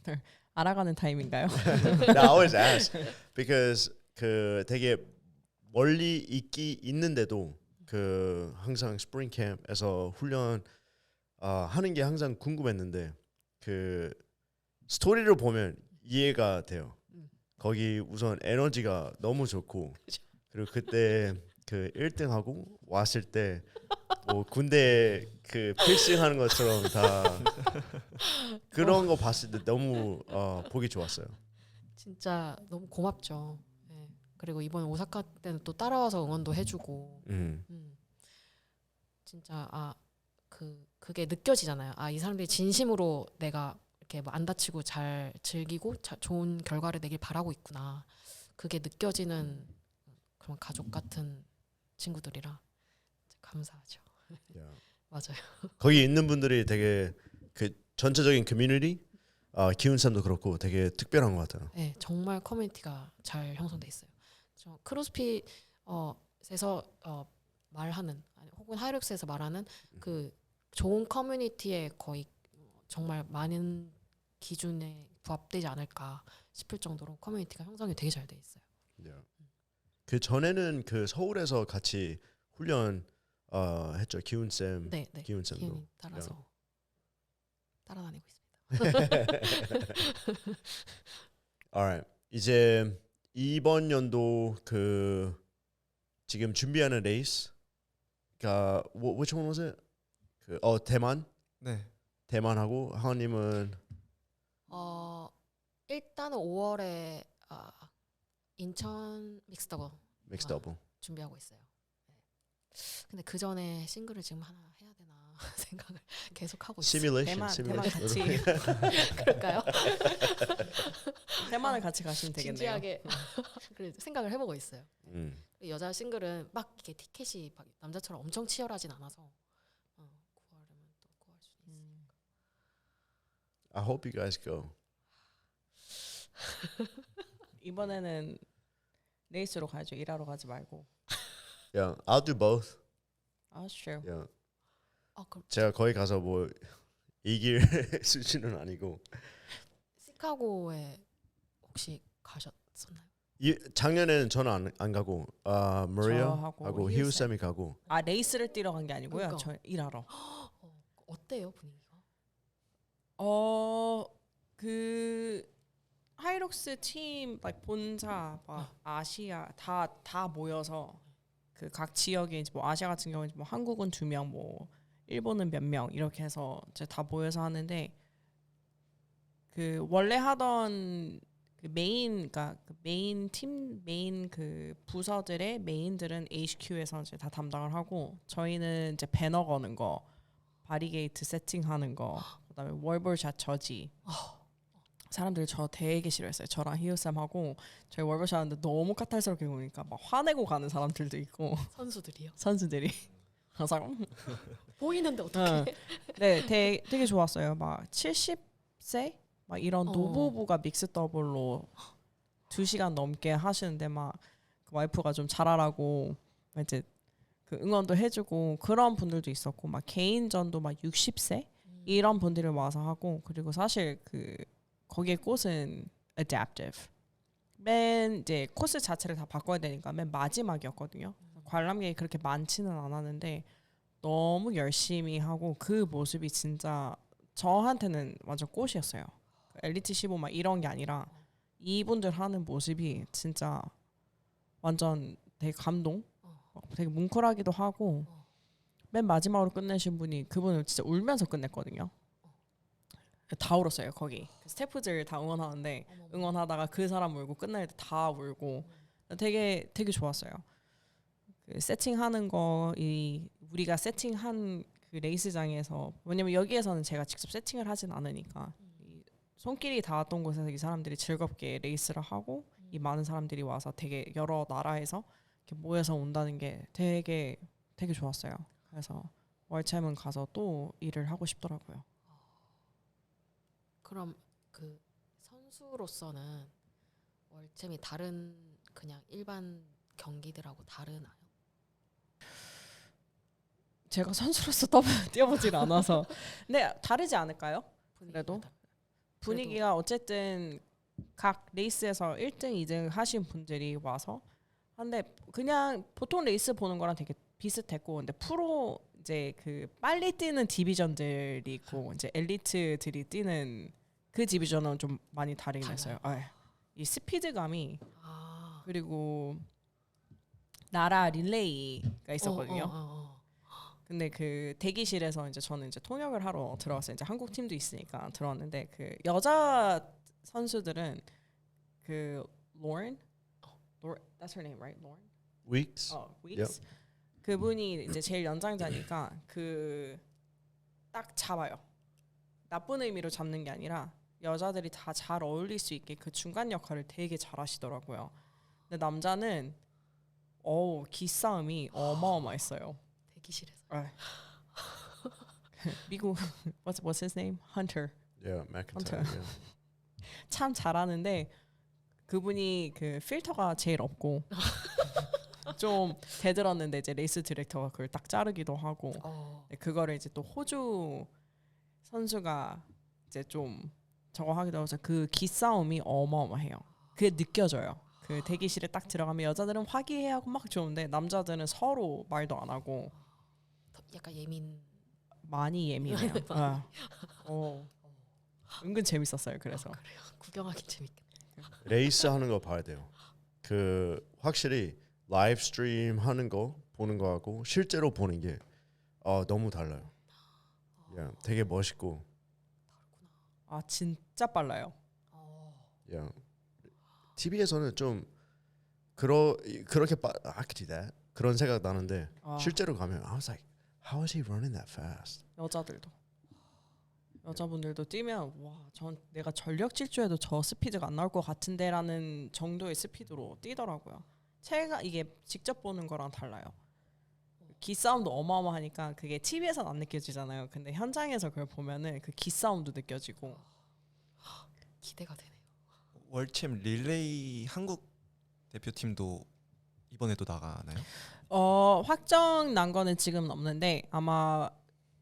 네. 알아가는 타임인가요? I always ask because 그 되게 멀리 있는데도 그 항상 스프링 캠프에서 훈련 하는 게 항상 궁금했는데 그 스토리를 보면 이해가 돼요. 거기 우선 에너지가 너무 좋고 그리고 그때 그 1등하고 왔을 때 뭐 군대 그 필승하는 것처럼 다 그런 거 봤을 때 너무 보기 좋았어요. 진짜 너무 고맙죠. 네. 그리고 이번 오사카 때는 또 따라와서 응원도 해주고 진짜 그게 느껴지잖아요. 이 사람들이 진심으로 내가 이렇게 뭐 안 다치고 잘 즐기고 좋은 결과를 내길 바라고 있구나. 그게 느껴지는 그런 가족 같은 친구들이라 감사하죠. Yeah. 맞아요. 거기 있는 분들이 되게 그 전체적인 커뮤니티 기운쌤도 그렇고 되게 특별한 것 같아요. 네, 정말 커뮤니티가 잘 형성돼 있어요. 저 크로스핏에서 말하는 혹은 하이룩스에서 말하는 그 좋은 커뮤니티에 거의 정말 많은 기준에 부합되지 않을까 싶을 정도로 커뮤니티가 형성이 되게 잘 돼 있어요. Yeah. 그 전에는 그 서울에서 같이 훈련 했죠. 기운쌤. 네, 기운쌤도. 기운이 따라서 따라다니고 있습니다. Alright. 이제 이번 연도 그 지금 준비하는 레이스가 which one was it? 그 대만? 네. 대만하고 하은님은 일단은 5월에 인천 믹스더블 믹스 더블. 준비하고 있어요. 네. 근데 그 전에 싱글을 지금 하나 해야 되나 생각을 계속 하고 있어요. 시뮬레이션. 대만 같이 그럴까요? 대만을 같이 가시면 되겠네요. 진지하게 그래, 생각을 해보고 있어요. 음. 여자 싱글은 막 이게 티켓이 막 남자처럼 엄청 치열하진 않아서 9월이면 또 구할 수 있으니까. I hope you guys go. 이번에는 레이스로 가야죠. 일하러 가지 말고. Yeah, I'll do both. Sure. Yeah. 그럼 제가 거기 가서 뭐 이길 수준은 아니고. 시카고에 혹시 가셨었나요? 작년에는 저는 안 가고 마리아하고 저하고 히우 쌤이 가고. 레이스를 뛰러 간 게 아니고요. 그러니까. 저 일하러. 어때요 분위기가? 그 하이록스 팀 본사 아시아 다 모여서 그 각 지역에 이제 뭐 아시아 같은 경우는 뭐 한국은 2명, 뭐 일본은 몇 명 이렇게 해서 이제 다 모여서 하는데 그 원래 하던 그 그러니까 그 메인 그 부서들의 메인들은 HQ에서 이제 다 담당을 하고 저희는 이제 배너 거는 거, 바리게이트 세팅하는 거, 그다음에 월볼샷 저지. 사람들이 저 되게 싫어했어요. 저랑 히우쌤하고 저희 월볼샷 하는데 너무 까탈스럽게 보니까 막 화내고 가는 사람들도 있고 선수들이요? 선수들이 항상 보이는데 어떻게? 네, 되게 좋았어요. 막 70세 막 이런 노부부가 믹스 더블로 2시간 넘게 하시는데 막 그 와이프가 좀 잘하라고 이제 그 응원도 해주고 그런 분들도 있었고 막 개인전도 막 60세 이런 분들이 와서 하고 그리고 사실 그 거기에 꽃은 adaptive. 맨 이제 코스 자체를 다 바꿔야 되니까 맨 마지막이었거든요. 관람객이 그렇게 많지는 않았는데 너무 열심히 하고 그 모습이 진짜 저한테는 완전 꽃이었어요. 엘리트 15 막 이런 게 아니라 이분들 하는 모습이 진짜 완전 되게 감동. 되게 뭉클하기도 하고 맨 마지막으로 끝내신 분이 그분은 진짜 울면서 끝냈거든요. 다 울었어요. 거기 스태프들 다 응원하는데 응원하다가 그 사람 울고 끝날 때 다 울고 되게 좋았어요. 그 세팅하는 거 우리가 세팅한 그 레이스장에서 왜냐면 여기에서는 제가 직접 세팅을 하진 않으니까 이 손길이 닿았던 곳에서 이 사람들이 즐겁게 레이스를 하고 이 많은 사람들이 와서 되게 여러 나라에서 이렇게 모여서 온다는 게 되게 좋았어요. 그래서 월챔은 가서 또 일을 하고 싶더라고요. 그럼 그 선수로서는 월챔이 다른 그냥 일반 경기들하고 다르나요? 제가 선수로서 뛰어보질 않아서 근데 다르지 않을까요? 그래도 분위기가 어쨌든 각 레이스에서 1등, 2등 하신 분들이 와서 근데 그냥 보통 레이스 보는 거랑 되게 비슷했고 근데 프로 이제 그 빨리 뛰는 디비전들이 있고 이제 엘리트들이 뛰는 그 디비전은 좀 많이 다르긴 했어요. 이 스피드감이 아. 그리고 나라 릴레이가 있었거든요. 근데 그 대기실에서 이제 저는 이제 통역을 하러 들어갔어요. 이제 한국 팀도 있으니까 들어왔는데 그 여자 선수들은 그 Lauren, that's her name, right? Lauren. Weeks. Weeks. 그분이 이제 제일 연장자니까 그 딱 잡아요. 나쁜 의미로 잡는 게 아니라 여자들이 다 잘 어울릴 수 있게 그 중간 역할을 되게 잘하시더라고요. 근데 남자는 기싸움이 어마어마했어요. 대기실에서. 미국 what's his name? Hunter. Yeah, McIntyre. Hunter. 참 잘하는데 그분이 그 필터가 제일 없고 좀 대들었는데 이제 레이스 디렉터가 그걸 딱 자르기도 하고 그거를 이제 또 호주 선수가 이제 좀 저거 하기도 해서 그 기싸움이 어마어마해요. 그게 느껴져요. 그 대기실에 딱 들어가면 여자들은 화기애애하고 막 좋은데 남자들은 서로 말도 안 하고 약간 예민. 많이 예민해요. 은근 재밌었어요. 그래서 그래요. 구경하기 재밌겠네. 레이스 하는 거 봐야 돼요. 그 확실히 라이브 스트림 하는 거 보는 거하고 실제로 보는 게 너무 달라요. Yeah, 되게 멋있고. 진짜 빨라요. Yeah. TV에서는 좀 그렇게 그런 생각 나는데 실제로 가면 I was like, how is he running that fast? 여자분들도 뛰면 전 내가 전력 질주해도 저 스피드가 안 나올 것 같은데라는 정도의 스피드로 뛰더라고요. 이게 직접 보는 거랑 달라요. 기싸움도 어마어마하니까 그게 TV에서는 안 느껴지잖아요. 근데 현장에서 그걸 보면은 그 기싸움도 느껴지고 기대가 되네요. 월챔 릴레이 한국 대표팀도 이번에도 나가나요? 확정 난 거는 지금은 없는데 아마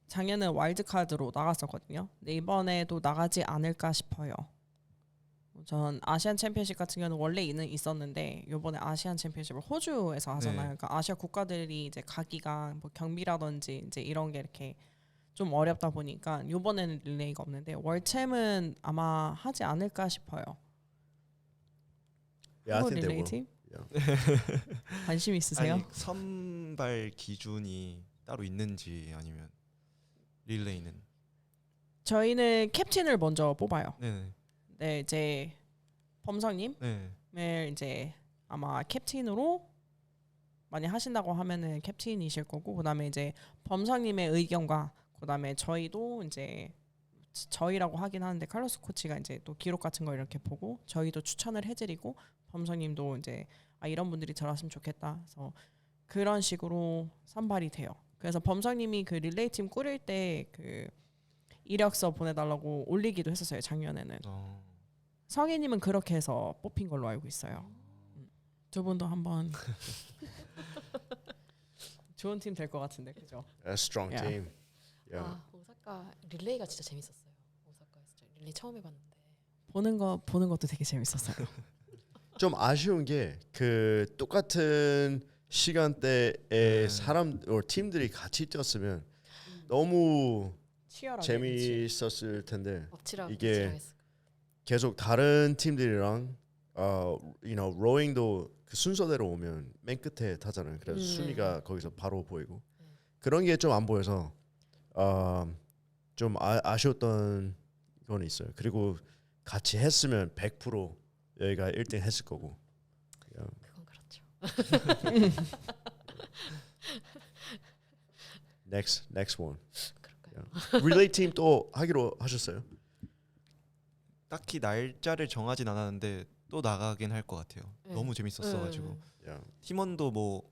작년에 와일드카드로 나갔었거든요. 근데 이번에도 나가지 않을까 싶어요. 전 아시안 챔피언십 같은 경우는 원래 있었는데 이번에 아시안 챔피언십을 호주에서 하잖아요. 그러니까 아시아 국가들이 이제 가기가 뭐 경비라든지 이제 이런 게 이렇게 좀 어렵다 보니까 이번에는 릴레이가 없는데 월챔은 아마 하지 않을까 싶어요. Yeah, I 한국 think they 릴레이 will. 팀? Yeah. 관심 있으세요? 아니, 선발 기준이 따로 있는지 아니면 릴레이는? 저희는 캡틴을 먼저 뽑아요. 네. 네, 이제 범성님을 네. 이제 아마 캡틴으로 많이 하신다고 하면은 캡틴이실 거고, 그다음에 이제 범성님의 의견과 그다음에 저희도 이제 저희라고 하긴 하는데 칼로스 코치가 이제 또 기록 같은 거 이렇게 보고 저희도 추천을 해드리고 범성님도 이제 이런 분들이 들어왔으면 좋겠다. 그래서 그런 식으로 선발이 돼요. 그래서 범성님이 그 릴레이 팀 꾸릴 때 그 이력서 보내달라고 올리기도 했었어요. 작년에는. 성희님은 그렇게 해서 뽑힌 걸로 알고 있어요. 두 분도 한번 좋은 팀 될 것 같은데, 그죠? A strong Yeah. team. Yeah. 오사카 릴레이가 진짜 재밌었어요. 오사카에서 저 릴레이 처음 해봤는데. 보는 것도 되게 재밌었어요. 좀 아쉬운 게 그 똑같은 시간대에 사람 팀들이 같이 뛰었으면 너무 치열하게. 재미있었을 텐데 엎치락 이게 엎치락했을 거예요. 계속 다른 팀들이랑 로잉도 그 순서대로 오면 맨 끝에 타잖아요. 그래서 순위가 거기서 바로 보이고 그런 게 좀 안 보여서 좀 아쉬웠던 건 있어요. 그리고 같이 했으면 100% 여기가 1등 했을 거고. 그건 그렇죠. Next one. 그럴까요? 릴레이 팀 또 하기로 하셨어요? 딱히 날짜를 정하진 않았는데 또 나가긴 할 것 같아요. 네. 너무 재밌었어가지고 Yeah. 팀원도 뭐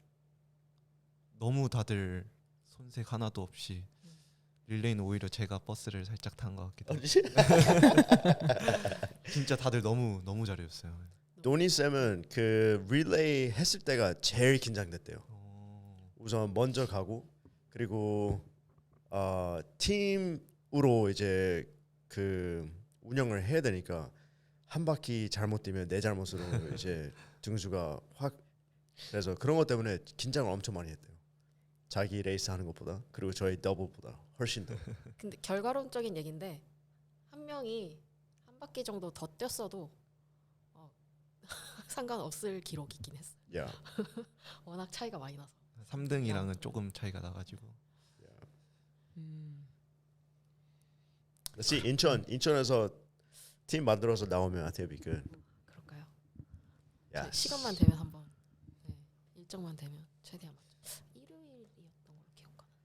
너무 다들 손색 하나도 없이 릴레이는 오히려 제가 버스를 살짝 탄 것 같기도 하고 진짜 다들 너무 잘해줬어요. 도니 쌤은 그 릴레이 했을 때가 제일 긴장됐대요. 우선 먼저 가고 그리고 팀으로 이제 그 운영을 해야 되니까 한 바퀴 잘못 뛰면 내 잘못으로 이제 등수가 확 그래서 그런 것 때문에 긴장을 엄청 많이 했대요. 자기 레이스 하는 것보다 그리고 저희 더블보다 훨씬 더. 근데 결과론적인 얘기인데 한 명이 한 바퀴 정도 더 뛰었어도 상관없을 기록이긴 했어요. Yeah. 워낙 차이가 많이 나서. 3등이랑은 조금 차이가 나가지고. See, 인천에서 팀 만들어서 나오면 I think it'd be good. 그럴까요? Yes. 시간만 되면 한번 일정만 되면 최대한 맞죠. 일요일이었던 걸로 기억하는데.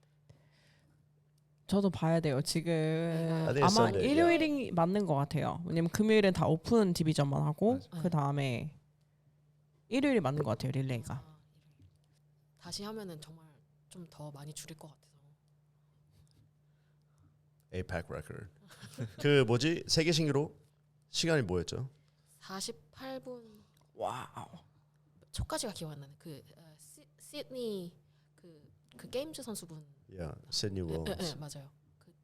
저도 봐야 돼요. 지금 I think it's 아마 Sunday, 일요일이 맞는 것 같아요. 왜냐면 금요일은 다 오픈 디비전만 하고 맞아요. 그 다음에 일요일이 맞는 것 같아요. 릴레이가. 일요일. 다시 하면은 정말 좀 더 많이 줄일 것 같아서. APAC record. 그 뭐지 세계 신기록 시간이 뭐였죠? 48분 와우. 초까지가 기억 안 나네. 시드니 그 게임즈 선수분. Yeah, Sydney 네, Wells. 맞아요.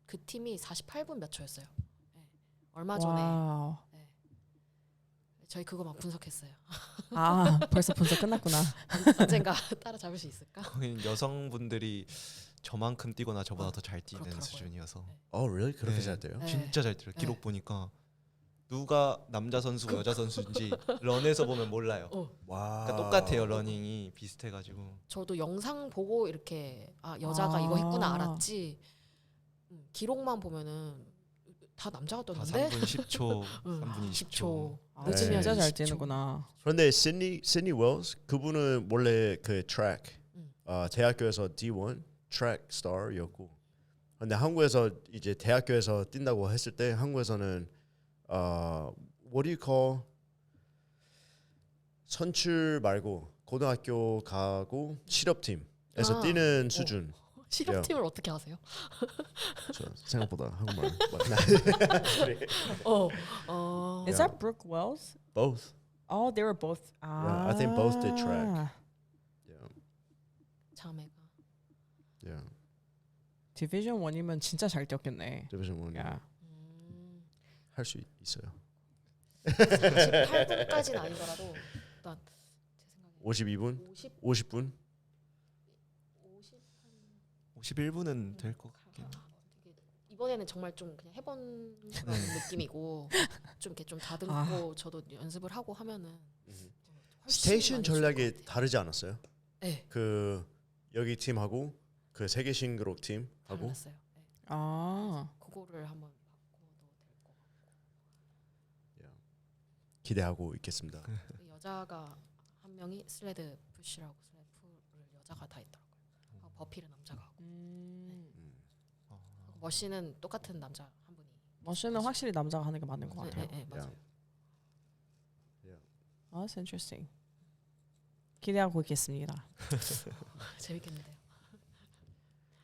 그 팀이 48분 몇 초였어요. 네. 얼마 전에 와우. 저희 그거 막 분석했어요. 아 벌써 분석 끝났구나. 언젠가 따라잡을 수 있을까? 거긴 여성분들이 저만큼 뛰거나 저보다 더 잘 뛰는 그렇더라고요. 수준이어서 Oh, really? 그렇게 네. 잘 돼요? 네. 진짜 잘 뛰어요. 기록 네. 보니까 누가 남자 선수고 여자 선수인지 런에서 보면 몰라요. 와. 그러니까 똑같아요. 러닝이 비슷해가지고. 저도 영상 보고 이렇게 여자가 이거 했구나 알았지. 기록만 보면은 다 남자가 다 떴는데 3분 10초, 응, 3분 20초. 아, 네. 진짜 잘 20초. 뛰는구나. 그런데 Sydney Wells 그분은 원래 그 트랙 대학교에서 D1 트랙 스타였고, 근데 한국에서 이제 대학교에서 뛴다고 했을 때 한국에서는 what do you call 선출 말고 고등학교 가고 실업팀에서 뛰는 수준. 실업팀을 어떻게 하세요? 저 생각보다 한국말 Is that Brooke Wells? both. Oh, they were both. Yeah, I think both did track. Yeah, 자매가. yeah. 디비전 1이면 진짜 잘 뛰었겠네. Division 1 야. 할 수 있어요. 48분까지는 아니더라도 일단 제 생각에 52분, 50 50분. 51분은 될 것 같긴. 이번에는 정말 좀 그냥 해본 느낌이고 좀 이렇게 좀 다듬고 아. 저도 연습을 하고 하면은 스테이션 전략이 다르지 않았어요? 네, 그 여기 팀하고 그 세계 신기록 팀하고. 달랐어요. 네. 아. 그거를 한번 바꿔도 될 것 같고 기대하고 있겠습니다. 그 여자가 한 명이 슬레드 푸시라고 슬레드 풀을 여자가 다 있더라고요. 버피를 남자가 하고 머신은 똑같은 남자 한 분이. 머신은 확실히 남자가 하는 게 맞는 것 같아요. 네, 맞아요. Oh, that's interesting. 기대하고 있겠습니다. 재밌겠는데요.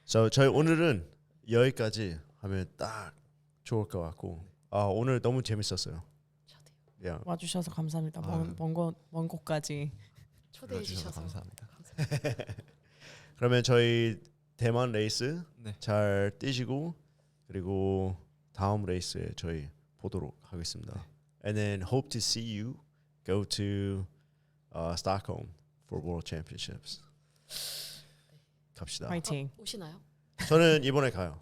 So 저희 오늘은 여기까지 하면 딱 좋을 것 같고, 오늘 너무 재밌었어요. 저도요. Yeah. 와주셔서 감사합니다. 아. 먼 곳까지. 초대해 불러주셔서 주셔서 감사합니다. 그러면 저희 대만 레이스 네. 잘 뛰시고 그리고 다음 레이스에 저희 보도록 하겠습니다. And then hope to see you go to Stockholm for World Championships. 갑시다. 파이팅. 오시나요? 저는 이번에 가요.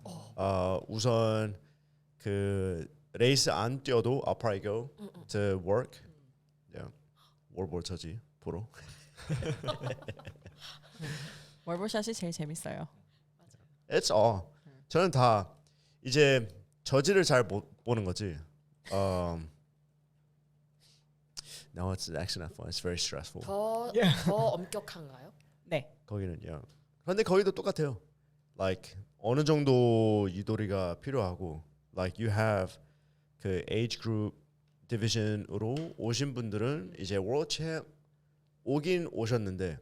우선 그 레이스 안 뛰어도 I'll probably go to work. Yeah. 월볼처지 보러. 월볼샷이 제일 재밌어요. It's all. 저는 다 이제 저지를 잘 못 보는 거지. No, it's actually not fun. It's very stressful. 더 엄격한가요? 네. 거기는요. 그런데 거기도 똑같아요. Like 어느 정도 유도리가 필요하고, like you have 그 age group division으로 오신 분들은 이제 World Champ 오긴 오셨는데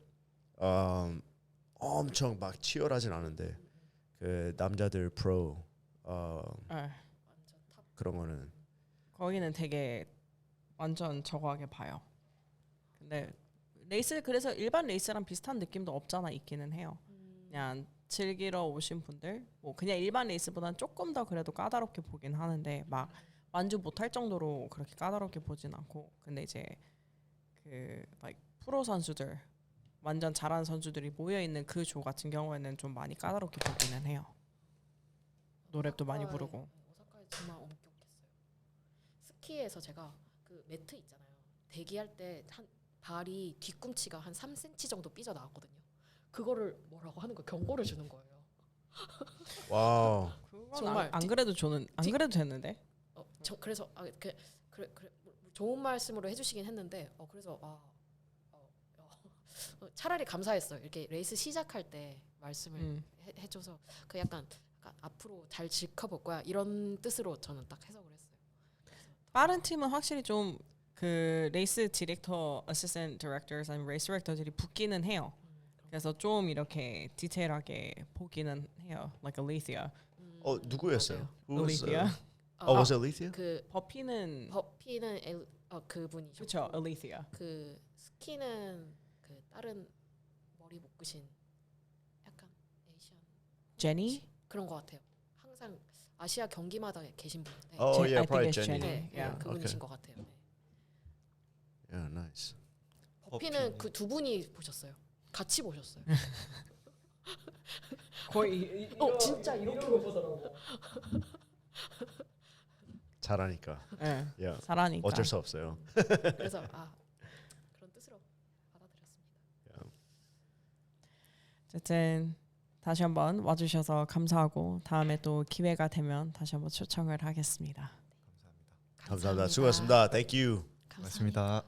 엄청 막 치열하진 않은데 그 남자들 프로 그런 거는 거기는 되게 완전 저거하게 봐요. 근데 레이스 그래서 일반 레이스랑 비슷한 느낌도 없잖아 있기는 해요. 그냥 즐기러 오신 분들 뭐 그냥 일반 레이스보다는 조금 더 그래도 까다롭게 보긴 하는데 막 완주 못할 정도로 그렇게 까다롭게 보진 않고, 근데 이제 그 like 프로 선수들 완전 잘하는 선수들이 모여 있는 그 조 같은 경우에는 좀 많이 까다롭게 보기는 해요. 노래도 많이 오사카에- 부르고. 오사카에 정말 엄격했어요. 스키에서 제가 그 매트 있잖아요. 대기할 때 한 발이 뒤꿈치가 한 3cm 정도 삐져 나왔거든요. 그거를 뭐라고 하는 거 경고를 주는 거예요. 와우. 정말 안 그래도 저는 안 뒤- 그래도 됐는데. 그래서 그래 좋은 말씀으로 해주시긴 했는데 그래서 차라리 감사했어요. 이렇게 레이스 시작할 때 말씀을 해줘서 그 약간 앞으로 잘 지켜볼 거야 이런 뜻으로 저는 딱 해석을 했어요. 빠른 팀은 확실히 좀 그 레이스 디렉터, 어시스턴트 디렉터스 아니면 레이스 디렉터들이 붙기는 해요. 그래서 좀 이렇게 디테일하게 보기는 해요. Like Alethea. 누구였어요? Who was, Alethea. was it Alethea? 그 버피는 버피는 그분이죠. 그렇죠. Alethea. 그 스키는 그 다른 머리 묶으신 약간 에이시안 제니? 그런 것 같아요. 항상 아시아 경기마다 계신 분인데 Oh yeah, I think probably it's Jenny. Jenny. 네, yeah, 그분이신 okay. 것 같아요. 네. Yeah, nice. 버피는 그 두 분이 보셨어요. 같이 보셨어요. 거의 진짜 이렇게 보더라고. 잘하니까. 예. Yeah. 잘하니까. 어쩔 수 없어요. 그래서 그런 뜻으로 받아들였습니다. 어쨌든 다시 한번 와주셔서 감사하고 다음에 또 기회가 되면 다시 한번 초청을 하겠습니다. 감사합니다. 수고하셨습니다. Thank you. 고맙습니다.